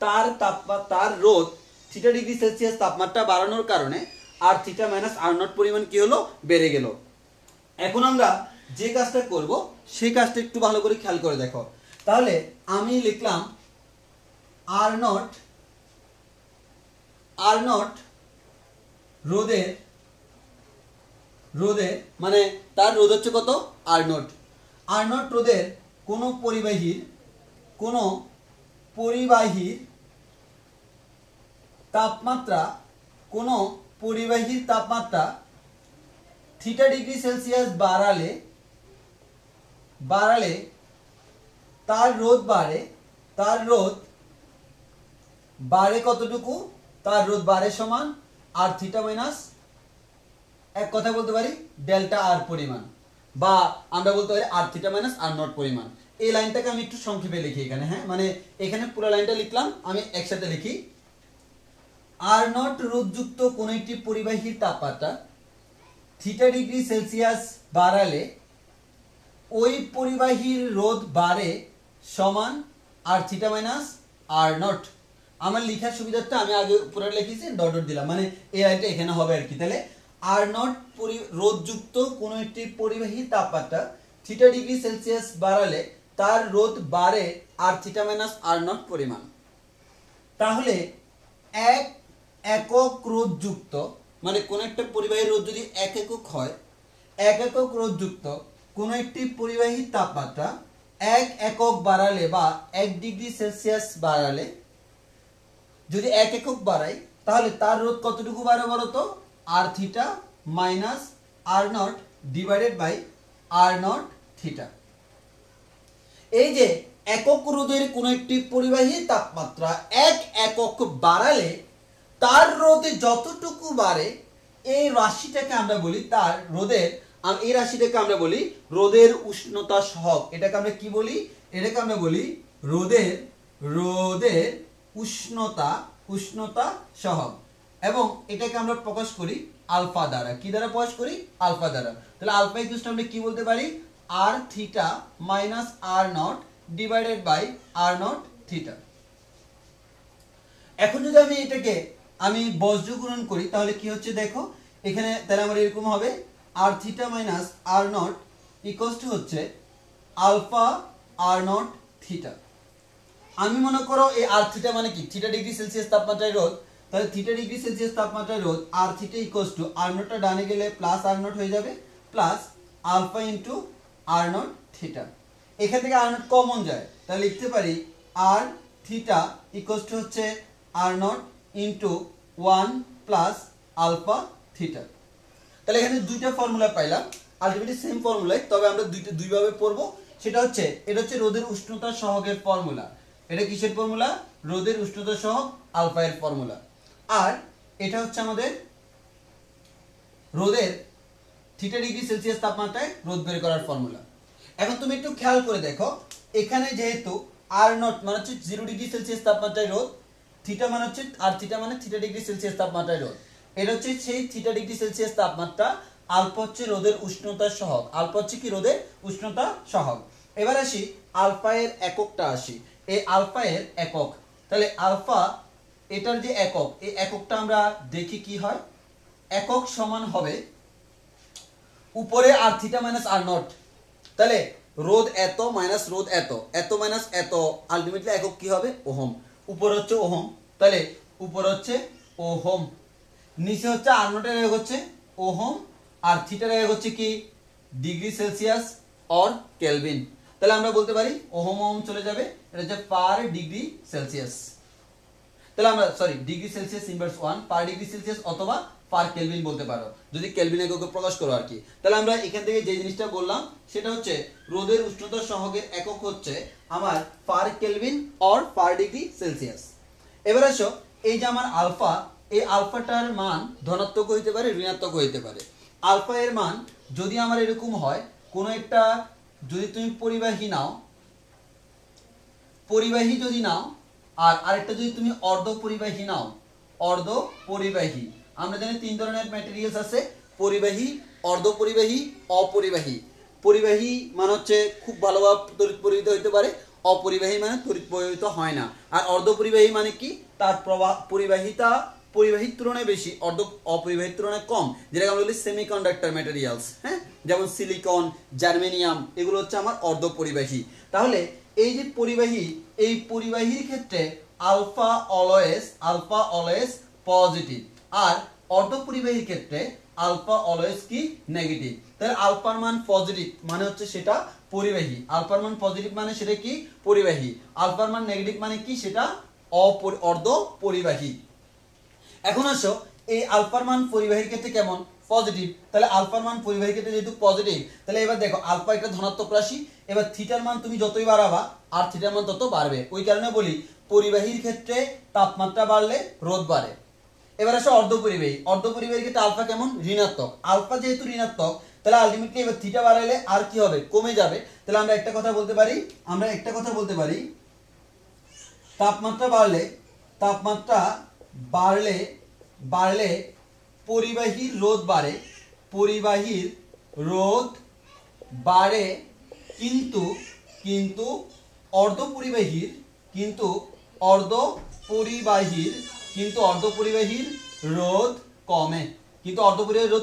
তার রোধ θ ডিগ্রি সেলসিয়াস তাপমাত্রা বাড়ানোর কারণে আর থিটা মাইনাস আর নট পরিমাণ কি হলো, বেড়ে গেল। এখন আমরা যে কাজটা করব সেই কাজটা একটু ভালো করে খেয়াল করে দেখো। তাহলে আমি লিখলাম আর নট রোধের মানে তার রোধ হচ্ছে কত, আর নট রোধের কোন পরিবাহীর তাপমাত্রা থিটা ডিগ্রি সেলসিয়াস বাড়ালে তার রোধ বাড়ে কতটুকু, তার রোধ বাড়ে সমান আর থিটা মাইনাস এক কথা বলতে পারি ডেল্টা আর পরিমাণ, বা আমরা বলতে পারি R theta minus R not পরিমাণ। এই লাইনটাকে আমি একটু সংক্ষেপে লিখি এখানে, হ্যাঁ মানে এখানে পুরো লাইনটা লিখলাম, আমি একসাথে লিখি। আর নট রোধযুক্ত কোন একটি পরিবাহীর তাপমাত্রা থিটা ডিগ্রি সেলসিয়াস বাড়ালে ওই পরিবাহীর রোধ বাড়ে সমান আর থিটা মাইনাস আর নট। আমার লেখার সুবিধাটা আমি আগে পুরো লিখেছি, ডট ডট দিলাম, মানে এই লাইনটা এখানে হবে আর কি। তাহলে আর নট রোধযুক্ত কোন একটি পরিবাহীর তাপমাত্রা থিটা ডিগ্রি সেলসিয়াস বাড়ালে তার রোধ বাড়ে আর থিটা মাইনাস আর নট পরিমাণ। তাহলে এক একক রোধযুক্ত মানে কোন একটা পরিবাহীর রোধ যদি 1 একক হয়, 1 একক রোধযুক্ত কোন একটি পরিবাহীর তাপমাত্রা 1 একক বাড়ালে বা 1 ডিগ্রি সেলসিয়াস বাড়ালে, যদি 1 একক বাড়াই তাহলে তার রোধ কতটুকু বাড়ে বলতো, R theta minus R naught divided by R naught theta. এই যে একক রোধের কোন একটি পরিবাহীর তাপমাত্রা 1 একক বাড়ালে তার রোধে যতটুকু বাড়ে এই রাশিটাকে আমরা বলি তার রোধের, এই রাশিটাকে আমরা বলি রোধের উষ্ণতা সহগ। এটাকে আমরা কি বলি, এটাকে আমরা বলি রোধের উষ্ণতা সহগ, এবং এটাকে আমরা প্রকাশ করি আলফা দ্বারা। কি দ্বারা প্রকাশ করি, আলফা দ্বারা। তাহলে আলফা ইকুয়াল আমরা কি বলতে পারি, R theta minus R naught divided by R naught theta. এখন যদি আমি এটাকে বজ্রগুণন করি তাহলে কি হচ্ছে দেখো, এখানে তাহলে আমার এরকম হবে R theta minus R naught equal to হচ্ছে আলফা আর নট থিটা। আমি মনে করো এই আর থিটা মানে কি, থিটা ডিগ্রি সেলসিয়াস তাপমাত্রায় রোধ, তাহলে থিটা ডিগ্রি সেলসিয়াস তাপমাত্রায় রোধ R theta equal to R নটটা ডানে গেলে প্লাস আর নট হয়ে যাবে, plus alpha into R naught theta. এখান থেকে আর নট কমন যায়, তাহলে লিখতে পারি আর থিটা ইকুয়াল টু হচ্ছে R naught into 1 plus alpha theta. তাহলে এখানে দুইটা ফর্মুলা পাইলাম, আলটিমেটলি সেম ফর্মুলাই, তবে আমরা দুইভাবে পড়বো। সেটা হচ্ছে, এটা হচ্ছে রোধের উষ্ণতা সহগের ফর্মুলা। এটা কিসের ফর্মুলা, রোধের উষ্ণতা সহগ আলফা এর ফর্মুলা। আর এটা হচ্ছে আমাদের রোধের থিটা ডিগ্রি সেলসিয়াস তাপমাত্রায় রোধ বের করার ফর্মুলা। এখন তুমি একটু খেয়াল করে দেখো, এখানে যেহেতু আর নট মানে হচ্ছে 0 ডিগ্রি সেলসিয়াস তাপমাত্রায় রোধ, থিটা মানে হচ্ছে আর থিটা মানে থিটা ডিগ্রি সেলসিয়াস তাপমাত্রায় রোধ, এটা হচ্ছে সেই থিটা ডিগ্রি সেলসিয়াস তাপমাত্রা, আলফা হচ্ছে রোধের উষ্ণতা সহগ, আলফা হচ্ছে কি রোধের উষ্ণতা সহগ। এবার আসি আলফা এর এককটা, আসি এই আলফা এর একক। তাহলে আলফা এটার যে একক, এই এককটা আমরা দেখি কি হয়। একক সমান হবে উপরে আর থিটা মাইনাস আর নট, তাহলে রোধ এত মাইনাস রোধ এত, এত মাইনাস এত, আলটিমেটলি একক কি হবে, ওহম। উপর হচ্ছে ওহম, তাহলে উপর হচ্ছে ওহম, নিচে হচ্ছে আর নটের একক হচ্ছে ওহম, আর থিটার একক হচ্ছে কি ডিগ্রি সেলসিয়াস অর কেলভিন। তাহলে আমরা বলতে পারি ওহম ওহম চলে যাবে, এটা হচ্ছে পার ডিগ্রি সেলসিয়াস। তাহলে আমরা ডিগ্রি সেলসিয়াস ইনভার্স 1 পার ডিগ্রি সেলসিয়াস অথবা পার কেলভিন বলতে পারো, যদি কেলভিন এককে প্রকাশ করো আর কি। তাহলে আমরা এখান থেকে যে জিনিসটা বললাম সেটা হচ্ছে রোধের উষ্ণতা সহগের একক হচ্ছে আমার per kelvin or per degree Celsius. এবার আসো, এই যে আমার আলফা, এই আলফাটার মান ধনাত্মক হইতে পারে, ঋণাত্মক হইতে পারে। আলফা এর মান যদি আমার এরকম হয়, কোন একটা যদি তুমি পরিবাহী যদি নাও, আর আরেকটা যদি তুমি অর্ধ পরিবাহী নাও, অর্ধ পরিবাহী, আমরা জানি 3 ধরনের ম্যাটেরিয়ালস আছে, পরিবাহী, অর্ধ পরিবাহী, অপরিবাহী। পরিবাহী মানে হচ্ছে খুব ভালোভাবে তড়িৎ পরিবাহিত হইতে পারে, অপরিবাহী মানে তড়িৎ প্রবাহিত হয় না। আর অর্ধ পরিবাহী মানে কি, তার পরিবাহিতা পরিবাহীর তুলনায় বেশি, অর্ধক অপরিবাহীর তুলনায় কম, যেটাকে আমরা বলি সেমিকন্ডাক্টর ম্যাটেরিয়ালস। হ্যাঁ, যেমন সিলিকন, জার্মেনিয়াম, এগুলো হচ্ছে আমার অর্ধ পরিবাহী। তাহলে এই যে পরিবাহী, এই পরিবাহীর ক্ষেত্রে আলফা অলওয়েজ পজিটিভ, আর অর্ধ পরিবাহীর ক্ষেত্রে আলফা অলওয়েজ কি নেগেটিভ। তাহলে আলফার মান পজিটিভ মানে হচ্ছে সেটা পরিবাহী, আলফার মান পজিটিভ মানে সেটা কি পরিবাহী, আলফার মান নেগেটিভ মানে কি সেটা অর্ধ পরিবাহী। এখন আসো এই আলফার মান পরিবাহীর ক্ষেত্রে কেমন পজিটিভ, তাহলে আলফার মান পরিবাহীর ক্ষেত্রে যেহেতু পজিটিভ, তাহলে এবার দেখো আলফা একটা ধনাত্মক রাশি, এবার থিটার মান তুমি যতই বাড়াবা আর থিটার মান তত বাড়বে। ওই কারণে বলি পরিবাহীর ক্ষেত্রে তাপমাত্রা বাড়লে রোধ বাড়ে। এবার আসো অর্ধ পরিবাহী, অর্ধ পরিবাহীর ক্ষেত্রে আলফা কেমন ঋণাত্মক, আলফা যেহেতু ঋণাত্মক তাহলে আলটিমেটলি এবার থিটা বাড়াইলে আর কি হবে কমে যাবে। তাহলে আমরা একটা কথা বলতে পারি তাপমাত্রা বাড়লে পরিবাহীর রোধ বাড়ে, কিন্তু অর্ধ পরিবাহীর রোধ কমে,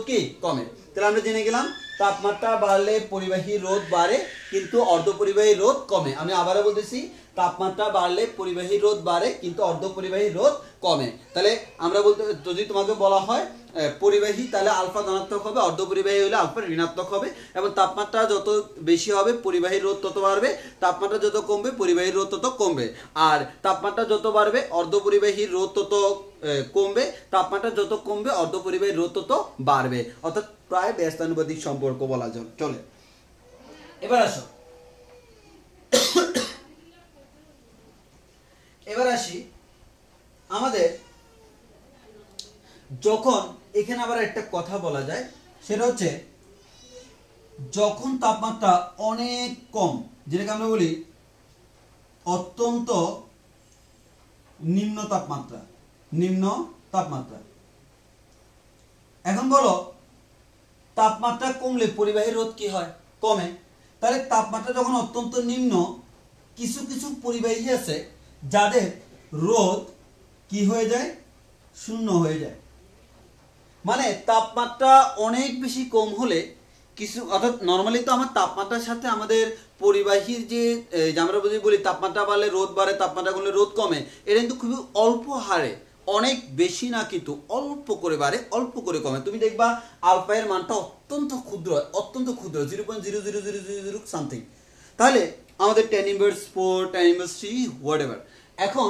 কি কমে। তাহলে আমরা জেনে গেলাম তাপমাত্রা বাড়লে পরিবাহীর রোধ বাড়ে কিন্তু অর্ধ পরিবাহীর রোধ কমে। আমি আবারও বলতেছি তাপমাত্রা বাড়লে পরিবাহীর রোধ বাড়ে কিন্তু অর্ধ পরিবাহীর রোধ কমে। তাহলে আমরা বলতে, যদি তোমাকে বলা হয় পরিবাহী তাহলে আলফা ধনাত্মক হবে, অর্ধ পরিবাহী হলে আলফা ঋণাত্মক হবে, এবং তাপমাত্রা যত বেশি হবে পরিবাহীর রোধ তত বাড়বে, তাপমাত্রা যত কমবে পরিবাহীর রোধ তত কমবে, আর তাপমাত্রা যত বাড়বে অর্ধ পরিবাহীর রোধ তত কমবে, তাপমাত্রা যত কমবে অর্ধ পরিবাহীর রোধ তত বাড়বে, অর্থাৎ প্রায় ব্যস্তানুপাতিক সম্পর্ক বলা চলে। এবার আসি আমাদের, যখন এখানে আবার একটা কথা বলা যায় সেটা হচ্ছে যখন তাপমাত্রা অনেক কম, যেটাকে আমরা বলি অত্যন্ত নিম্ন তাপমাত্রা। এখন বলো তাপমাত্রা কমলে পরিবাহীর রোধ কি হয় কমে। তাহলে তাপমাত্রা যখন অত্যন্ত নিম্ন, কিছু কিছু পরিবাহী আছে যাদের রোধ কি হয়ে যায় শূন্য হয়ে যায়। মানে তাপমাত্রা অনেক বেশি কম হলে কিছু, অর্থাৎ নর্মালি তো আমার তাপমাত্রার সাথে আমাদের পরিবাহীর যে আমরা বলি তাপমাত্রা বাড়লে রোধ বাড়ে, তাপমাত্রা কমলে রোধ কমে, এটা কিন্তু খুবই অল্প হারে, অনেক বেশি না কিন্তু অল্প করে বাড়ে অল্প করে কমে। তুমি দেখবা আলফা এর মানটা অত্যন্ত ক্ষুদ্র 0.00000 সামথিং। তাহলে আমাদের 10⁻⁴, 10⁻³ হোয়াটএভার। এখন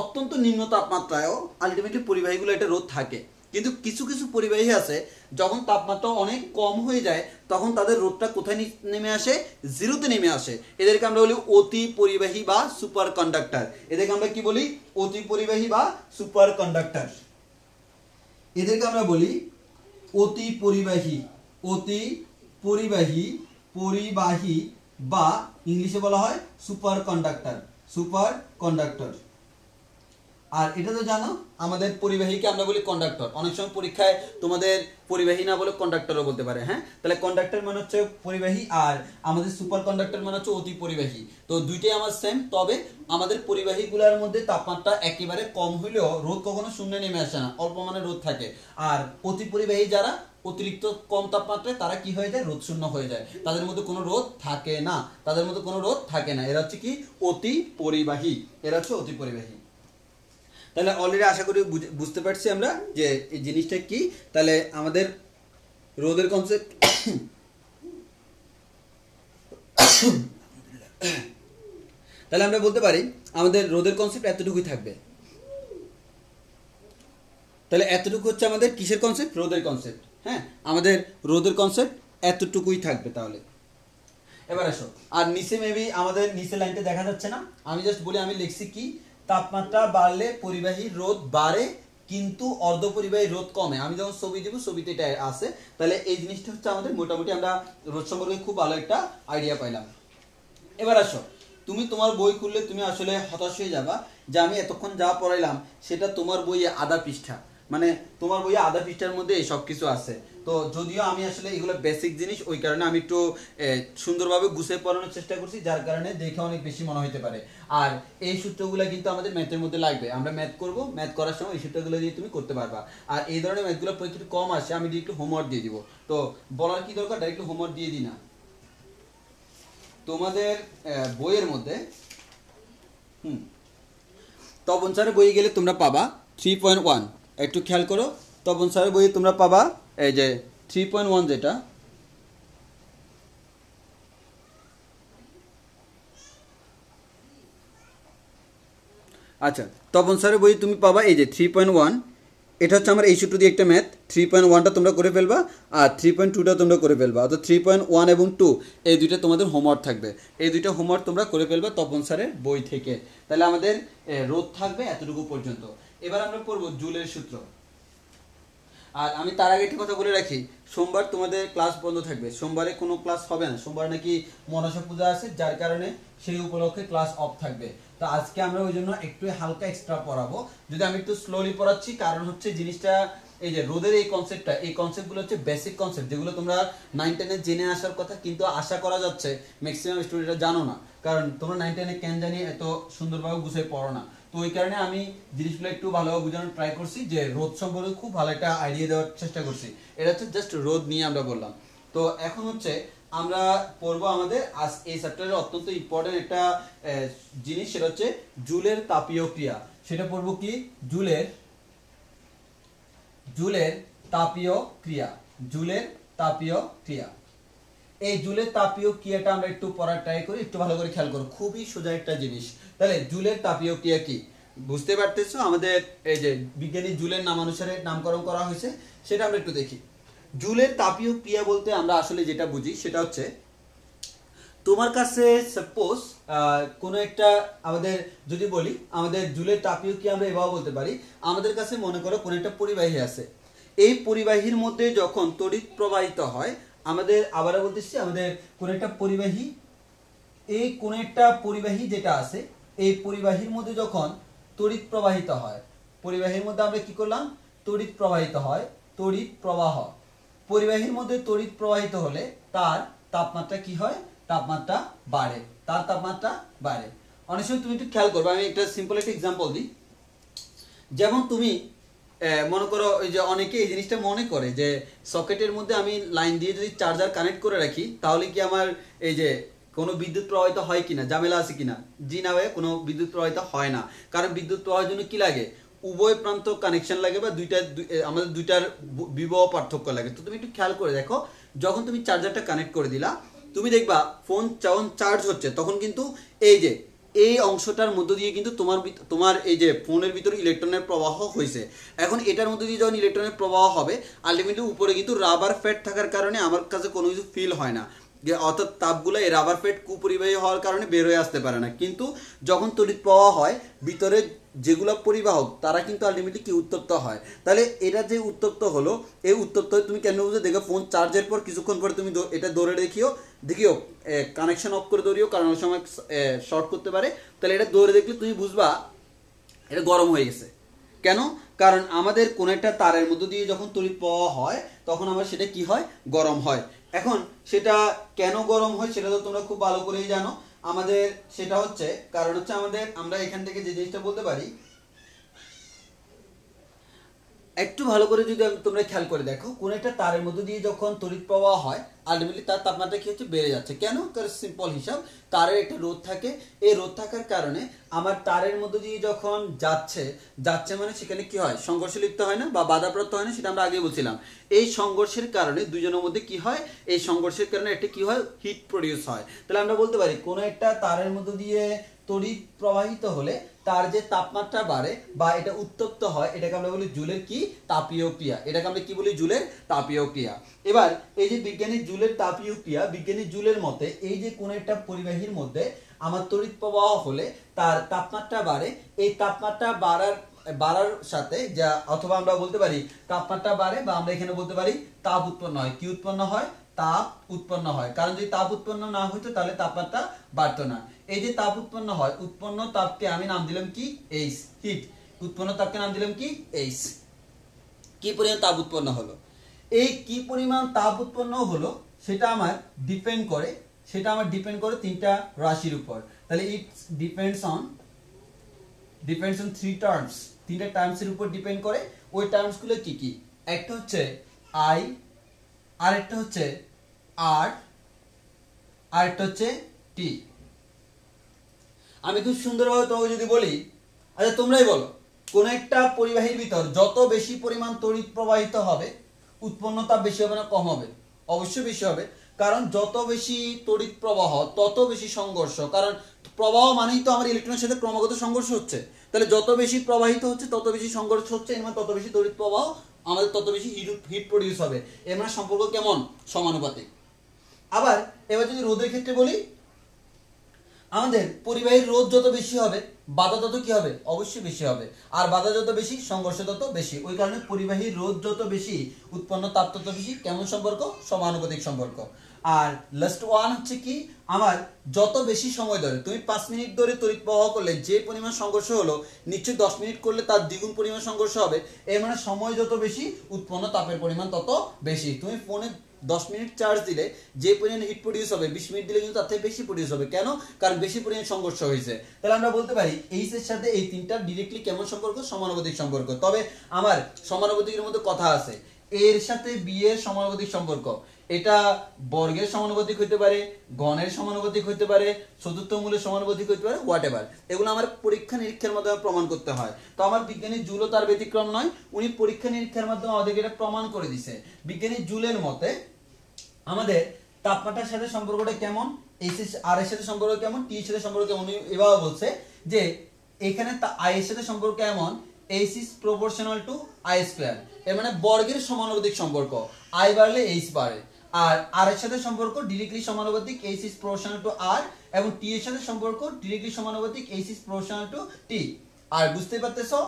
অত্যন্ত নিম্ন তাপমাত্রায়ও আলটিমেটলি পরিবাহীগুলো এটা রোধ থাকে, কিন্তু কিছু কিছু পরিবাহী আছে যখন তাপমাত্রা অনেক কম হয়ে যায় তখন তাদের রোধটা কোথায় নেমে আসে, জিরোতে নেমে আসে। এদেরকে আমরা বলি অতি পরিবাহী বা সুপার কন্ডাক্টর। এদেরকে আমরা কি বলি অতি পরিবাহী বা সুপার কন্ডাক্টর। এদেরকে আমরা বলি অতি পরিবাহী বা ইংলিশে বলা হয় সুপার কন্ডাক্টর। আর এটা তো জানো আমাদের পরিবাহীকে আমরা বলি কন্ডাক্টর। অনেক সময় পরীক্ষায় তোমাদের পরিবাহী না বলে কন্ডাক্টরও বলতে পারে। হ্যাঁ, তাহলে কন্ডাক্টর মানে হচ্ছে পরিবাহী আর আমাদের সুপার কন্ডাক্টর মানে হচ্ছে অতি পরিবাহী। তো দুইটাই আমার সেম, তবে আমাদের পরিবাহীগুলোর মধ্যে তাপমাত্রা একেবারে কম হইলেও রোধ কখনো শূন্যে নেমে আসে না, অল্প মানে রোধ থাকে। আর অতি পরিবাহী যারা অতিরিক্ত কম তাপমাত্রায় তারা কি হয়ে যায় রোধ শূন্য হয়ে যায়, তাদের মধ্যে কোনো রোধ থাকে না, এরা হচ্ছে কি অতি পরিবাহী। তাহলে অলরেডি আশা করি বুঝতে পারছি আমরা যে এই জিনিসটা কি। তাহলে আমাদের রোধের কনসেপ্ট তাহলে আমরা বলতে পারি আমাদের রোধের কনসেপ্ট এতটুকুই থাকবে। তাহলে এতটুকু হচ্ছে আমাদের কিসের কনসেপ্ট, রোধের কনসেপ্ট। হ্যাঁ, আমাদের রোধের কনসেপ্ট এতটুকুই থাকবে। তাহলে এবার আসো, আর নিচে মেবি আমাদের নিচে লাইনটা দেখা যাচ্ছে না, আমি জাস্ট বলি, আমি লিখছি কি তাপমাত্রা বাড়লে পরিবাহীর রোধ বাড়ে কিন্তু অর্ধ পরিবাহীর রোধ কমে। আমি যখন ছবি দিব ছবিতে এটা আছে। তাহলে এই জিনিসটা হচ্ছে আমাদের মোটামুটি আমরা রোধ সম্পর্কে খুব ভালো একটা আইডিয়া পাইলাম। এবার আসো, তুমি তোমার বই খুললে তুমি আসলে হতাশ হয়ে যাবা যে আমি এতক্ষণ যা পড়াইলাম সেটা তোমার বইয়ে আধা পৃষ্ঠা, মানে তোমার বইয়ে আধা পৃষ্ঠার মধ্যে সব কিছু আছে। তো যদিও আমি আসলে এগুলো বেসিক জিনিস, ওই কারণে আমি একটু সুন্দরভাবে গুছিয়ে পড়ানোর চেষ্টা করছি, যার কারণে দেখে অনেক বেশি মনে হতে পারে। আর এই সূত্রগুলো কিন্তু আমাদের ম্যাথের মধ্যে লাগবে, আমরা ম্যাথ করব, ম্যাথ করার সময় এই সূত্রগুলো দিয়ে তুমি করতে পারবা। আর এই ধরনের ম্যাথগুলো পরীক্ষাতে কম আসে, আমি একটু হোমওয়ার্ক দিয়ে দিব। তো বলার কি দরকার, ডাইরেক্ট হোমওয়ার্ক দিয়ে দিই না। তোমাদের বইয়ের মধ্যে তপন স্যারের বই গেলে তোমরা পাবা 3.1, একটু খেয়াল করো। তপন স্যারের বইয়ে তোমরা পাবা এই যে 3.1 যেটা, আচ্ছা তপন স্যারের বই তুমি পাবা এই যে 3.1, এটা হচ্ছে আমার এই সূত্র দিয়ে একটা ম্যাথ। 3.1টা তোমরা করে ফেলবা, আর 3.2টা তোমরা করে ফেলবা। অর্থাৎ 3.1 এবং 2 এই দুইটা তোমাদের হোমওয়ার্ক থাকবে। এই দুইটা হোমওয়ার্ক তোমরা করে ফেলবা তপন স্যারের বই থেকে। তাহলে আমাদের রোধ থাকবে এতটুকু পর্যন্ত। এবার আমরা পড়বো জুলের সূত্র। আর আমি তার আগে একটা কথা বলে রাখি, সোমবার তোমাদের ক্লাস বন্ধ থাকবে, সোমবারে কোনো ক্লাস হবে না। সোমবার নাকি মনসা পূজা আছে, যার কারণে সেই উপলক্ষে ক্লাস অফ থাকবে। তো আজকে আমরা ওই জন্য একটু হালকা এক্সট্রা পড়াবো। যদি আমি একটু স্লোলি পড়াচ্ছি, কারণ হচ্ছে জিনিসটা এই যে রোদের এই কনসেপ্টটা, এই কনসেপ্টগুলো হচ্ছে বেসিক কনসেপ্ট, যেগুলো তোমরা 9-10 জেনে আসার কথা, কিন্তু আশা করা যাচ্ছে ম্যাক্সিমাম স্টুডেন্টরা জানো না, কারণ তোমরা 9-10 কেন জানি এত সুন্দরভাবে গুছিয়ে পড়ো না। তো ওই কারণে আমি জিনিসগুলো একটু ভালোভাবে বোঝানোর ট্রাই করছি, যে রোদ সম্পর্কে খুব ভালো একটা আইডিয়া দেওয়ার চেষ্টা করছি। এটা হচ্ছে জাস্ট রোদ নিয়ে আমরা বললাম। তো এখন হচ্ছে আমরা পড়বো আমাদের আজ এই চ্যাপ্টারের অত্যন্ত ইম্পর্টেন্ট একটা জিনিস, সেটা হচ্ছে জুলের তাপীয় ক্রিয়া। সেটা পড়বো কি, জুলের তাপীয় ক্রিয়া। জুলের তাপীয় ক্রিয়া। এই জুলের তাপীয় ক্রিয়াটা আমরা একটু পড়ার ট্রাই করি, একটু ভালো করে খেয়াল করো, খুবই সোজা একটা জিনিস। তাহলে জুলের তাপীয় ক্রিয়া কি বুঝতে পারতেছো? আমাদের এই যে বিজ্ঞানী জুলের নামানুসারে নামকরণ করা হয়েছে, সেটা আমরা একটু দেখি। জুলের তাপীয় ক্রিয়া বলতে আমরা আসলে যেটা বুঝি সেটা হচ্ছে, তোমার কাছে সাপোজ কোনো একটা, আমাদের যদি বলি আমাদের জুলের তাপীয় ক্রিয়া আমরা এভাবে বলতে পারি, আমাদের কাছে মনে করো কোনো একটা পরিবাহী আছে, এই পরিবাহীর মধ্যে যখন তড়িৎ প্রবাহিত হয়, আমাদের আবারও বলতেছি, আমাদের কোন একটা পরিবাহী, এই কোন একটা পরিবাহী যেটা আছে, এই পরিবাহীর মধ্যে যখন তড়িৎ প্রবাহিত হয়, পরিবাহীর মধ্যে আমরা কি করলাম, তড়িৎ প্রবাহিত হয়, তড়িৎ প্রবাহ। পরিবাহীর মধ্যে তড়িৎ প্রবাহিত হলে তার তাপমাত্রা কি হয়, তাপমাত্রা বাড়ে, তার তাপমাত্রা বাড়ে। অনেক সময় তুমি একটু খেয়াল করবে, আমি একটা সিম্পল একটা এক্সাম্পল দিই। যেমন তুমি মনে করো, ওই যে অনেকে এই জিনিসটা মনে করে যে সকেটের মধ্যে আমি লাইন দিয়ে যদি চার্জার কানেক্ট করে রাখি, তাহলে কি আমার এই যে কোনো বিদ্যুৎ প্রবাহিত হয় কিনা, ঝামেলা আছে কিনা? জি না ভাই, কোনো বিদ্যুৎ প্রবাহিত হয় না। কারণ বিদ্যুৎ প্রবাহের জন্য কি লাগে, উভয় প্রান্ত কানেকশন লাগে, বা আমাদের দুইটার বিভব পার্থক্য লাগে। তো তুমি একটু খেয়াল করে দেখো, যখন তুমি চার্জারটা কানেক্ট করে দিলা, তুমি দেখবা ফোন যখন চার্জ হচ্ছে, তখন কিন্তু এই যে এই অংশটার মধ্য দিয়ে কিন্তু তোমার এই যে ফোনের ভিতরে ইলেকট্রনের প্রবাহ হয়েছে। এখন এটার মধ্যে দিয়ে যখন ইলেকট্রনের প্রবাহ হবে, আলটিমেটলি উপরে কিন্তু রাবার ফ্যাট থাকার কারণে আমার কাছে কোনো কিছু ফিল হয় না, যে অর্থাৎ তাপগুলো এই রাবার ফ্যাট কুপরিবাহী হওয়ার কারণে বের হয়ে আসতে পারে না। কিন্তু যখন তড়িৎ প্রবাহ হয়, ভিতরে যেগুলো পরিবাহক তারা কিন্তু আলটিমেটলি কি উত্তপ্ত হয়। তাহলে এটা যে উত্তপ্ত হলো, এই উত্তপ্ত তুমি কেন বুঝে দেখো, ফোন চার্জের পর কিছুক্ষণ পরে তুমি এটা দৌড়ে দেখিও কানেকশন অফ করে দৌড়িও, কারণ অনেক সময় শর্ট করতে পারে। তাহলে এটা দৌড়ে দেখলে তুমি বুঝবা এটা গরম হয়ে গেছে। কেন? কারণ আমাদের কোন একটা তারের মধ্য দিয়ে যখন তড়িৎ প্রবাহ হয়, তখন আমার সেটা কি হয়, গরম হয়। এখন সেটা কেন গরম হয় সেটা তো তোমরা খুব ভালো করেই জানো। আমাদের সেটা হচ্ছে কারণ হচ্ছে আমরা এখান থেকে যে জিনিসটা বলতে পারি, একটু ভালো করে যদি তোমরা খেয়াল করে দেখো, কোন একটা তারের মধ্যে দিয়ে যখন তড়িৎ প্রবাহ হয়, আলটিমেটলি তার তাপমাত্রা কি হচ্ছে, বেড়ে যাচ্ছে। কেন? কারণ সিম্পল হিসাব, তারের একটা রোধ থাকে, এই রোধ থাকার কারণে আমার তারের মধ্যে দিয়ে যখন যাচ্ছে মানে সেখানে কি হয়, সংঘর্ষ লিপ্ত হয় না, বা বাধাপ্রাপ্ত হয় না, সেটা আমরা আগে বলছিলাম। এই সংঘর্ষের কারণে দুজনের মধ্যে কি হয়, এই সংঘর্ষের কারণে একটা কি হয়, হিট প্রডিউস হয়। তাহলে আমরা বলতে পারি কোন একটা তারের মধ্যে দিয়ে তড়িৎ প্রবাহিত হলে তার যে তাপমাত্রা বাড়ে বা এটা উত্তপ্ত হয়, এটাকে আমরা বলি জুলের কি, তাপীয় ক্রিয়া। এটাকে আমরা কি বলি, জুলের তাপীয় ক্রিয়া। এবার এই যে বিজ্ঞানী জুলের তাপীয় ক্রিয়া, বিজ্ঞানী জুলের মতে এই যে কোন একটা পরিবাহীর মধ্যে আমার তড়িৎ প্রবাহ হলে তার তাপমাত্রা বাড়ে, এই তাপমাত্রা বাড়ার সাথে যা, অথবা আমরা বলতে পারি তাপমাত্রা বাড়ে, বা আমরা এখানে বলতে পারি তাপ উৎপন্ন হয়। কি উৎপন্ন হয়? তাপ উৎপন্ন হয়। কারণ যদি তাপ উৎপন্ন না হইতো তাহলে তাপমাত্রা বাড়তো না। এই যে তাপ উৎপন্ন হয়, উৎপন্ন তাপকে আমি নাম দিলাম কি, এইচ, হিট। উৎপন্ন তাপকে নাম দিলাম কি, এইচ। কি পরিমাণ তাপ উৎপন্ন হলো, এই কি পরিমাণ তাপ উৎপন্ন হলো সেটা আমার ডিপেন্ড করে তিনটা রাশির উপর। তাহলে it depends on three terms, তিনটা টার্মসের উপর ডিপেন্ড করে। ওই টার্মসগুলো কি কি? একটা হচ্ছে আই, আরেকটা হচ্ছে আর, আরেকটা হচ্ছে টি। আমি খুব সুন্দরভাবে তোমাকে যদি বলি, আচ্ছা তোমরাই বলো, কোন একটা পরিবাহীর ভিতর যত বেশি পরিমাণ তড়িৎ প্রবাহিত হবে উৎপন্ন তাপ বেশি হবে না কম হবে? অবশ্যই বেশি হবে, কারণ যত বেশি তড়িৎ প্রবাহ তত বেশি সংঘর্ষ। কারণ প্রবাহ মানেই তো আমার ইলেকট্রনের সাথে ক্রমাগত সংঘর্ষ হচ্ছে। তাহলে যত বেশি প্রবাহিত হচ্ছে তত বেশি সংঘর্ষ হচ্ছে, এর মানে তত বেশি তড়িৎ প্রবাহ, আমাদের তত বেশি হিট প্রডিউস হবে। এর মানে সম্পর্ক কেমন? সমানুপাতিক। আবার এবার যদি রোধের ক্ষেত্রে বলি, আমাদের পরিবাহীর রোধ যত বেশি হবে বাধা তত কি হবে? অবশ্যই বেশি হবে। আর বাধা যত বেশি সংঘর্ষ তত বেশি। ওই কারণে পরিবাহীর রোধ যত বেশি উৎপন্ন তাপ তত বেশি। কেমন সম্পর্ক? সমানুপাতিক সম্পর্ক। আর লাস্ট ওয়ান হচ্ছে কি, আমার যত বেশি সময় ধরে, তুমি 5 মিনিট ধরে তড়িৎ প্রবাহ করলে যে পরিমাণ সংঘর্ষ হলো নিশ্চয়ই 10 মিনিট করলে তার দ্বিগুণ পরিমাণ সংঘর্ষ হবে। এর মানে সময় যত বেশি উৎপন্ন তাপের পরিমাণ তত বেশি। তুমি ফোনে 10 মিনিট চার্জ দিলে যে পরিমাণ হিট প্রডিউস হবে 20 মিনিট দিলে কিন্তু তার থেকে বেশি প্রডিউস হবে। কেন? কারণ বেশি পরিমাণ সংঘর্ষ হয়েছে। তাহলে আমরা বলতে পারি এইচ এর সাথে এই তিনটা ডিরেক্টলি কেমন সম্পর্ক? সমানুপাতিক সম্পর্ক। তবে আমার সমানুপাতিকের মধ্যে কথা আছে, এর সাথে বি এর সমানুপাতিক সম্পর্ক। এটা বর্গের সমানুপাতিক হতে পারে, ঘনের সমানুপাতিক হতে পারে, চতুর্থ মূলের সমানুপাতিক হতে পারে, হোয়াট এভার। এগুলো আমার পরীক্ষা নিরীক্ষার মাধ্যমে প্রমাণ করতে হয়। তো আমার বিজ্ঞানী জুলও তার ব্যতিক্রম নয়, উনি পরীক্ষা নিরীক্ষার মাধ্যমে আমাদেরকে এটা প্রমাণ করে দিছে। বিজ্ঞানী জুলের মতে আমাদের তাপমাত্রার সাথে সম্পর্কটা কেমন, এইচ আর এর সাথে সম্পর্ক কেমন, টি এর সাথে সম্পর্ক কেমন। এভাবে বলছে যে এখানে আই এর সাথে সম্পর্ক এমন, H is proportional to I square. এর মানে বর্গের সমানুপাতিক সম্পর্ক, আই বাড়লে এইচ বাড়ে। আর এর সাথে সম্পর্ক ডিরেক্টলি সমানুপাতিক, এইচ ইজ প্রপোর্শনাল টু আর, এবং টি এর সাথে সম্পর্ক ডিরেক্টলি সমানুপাতিক, এইচ ইজ প্রপোর্শনাল টু টি। আর বুঝতে পারতেছো,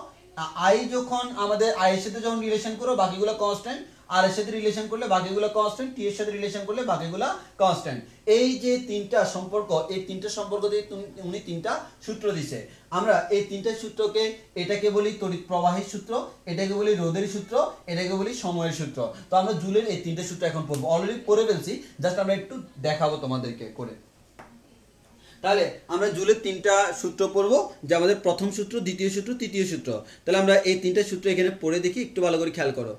আই যখন আমাদের আই এর সাথে যখন রিলেশন করো বাকিগুলো কনস্ট্যান্ট, আর এর সাথে রিলেশন করলে বাকিগুলো কনস্ট্যান্ট, টি এর সাথে রিলেশন করলে বাকিগুলো কনস্ট্যান্ট। এই যে তিনটা সম্পর্ক, এই তিনটা সম্পর্ক দিয়ে উনি তিনটা সূত্র দিছে। আমরা এই তিনটা সূত্রকে, এটাকে বলি তড়িৎ প্রবাহের সূত্র, এটাকে বলি রোধের সূত্র, এটাকে বলি সময়ের সূত্র। তো আমরা জুলের এই তিনটা সূত্র এখন পড়বো। অলরেডি পড়ে ফেলছি, জাস্ট আমরা একটু দেখাবো তোমাদেরকে করে। তাহলে আমরা জুলের তিনটা সূত্র পড়বো, যে আমাদের প্রথম সূত্র, দ্বিতীয় সূত্র, তৃতীয় সূত্র। তাহলে আমরা এই তিনটা সূত্র এখানে পড়ে দেখি, একটু ভালো করে খেয়াল করো।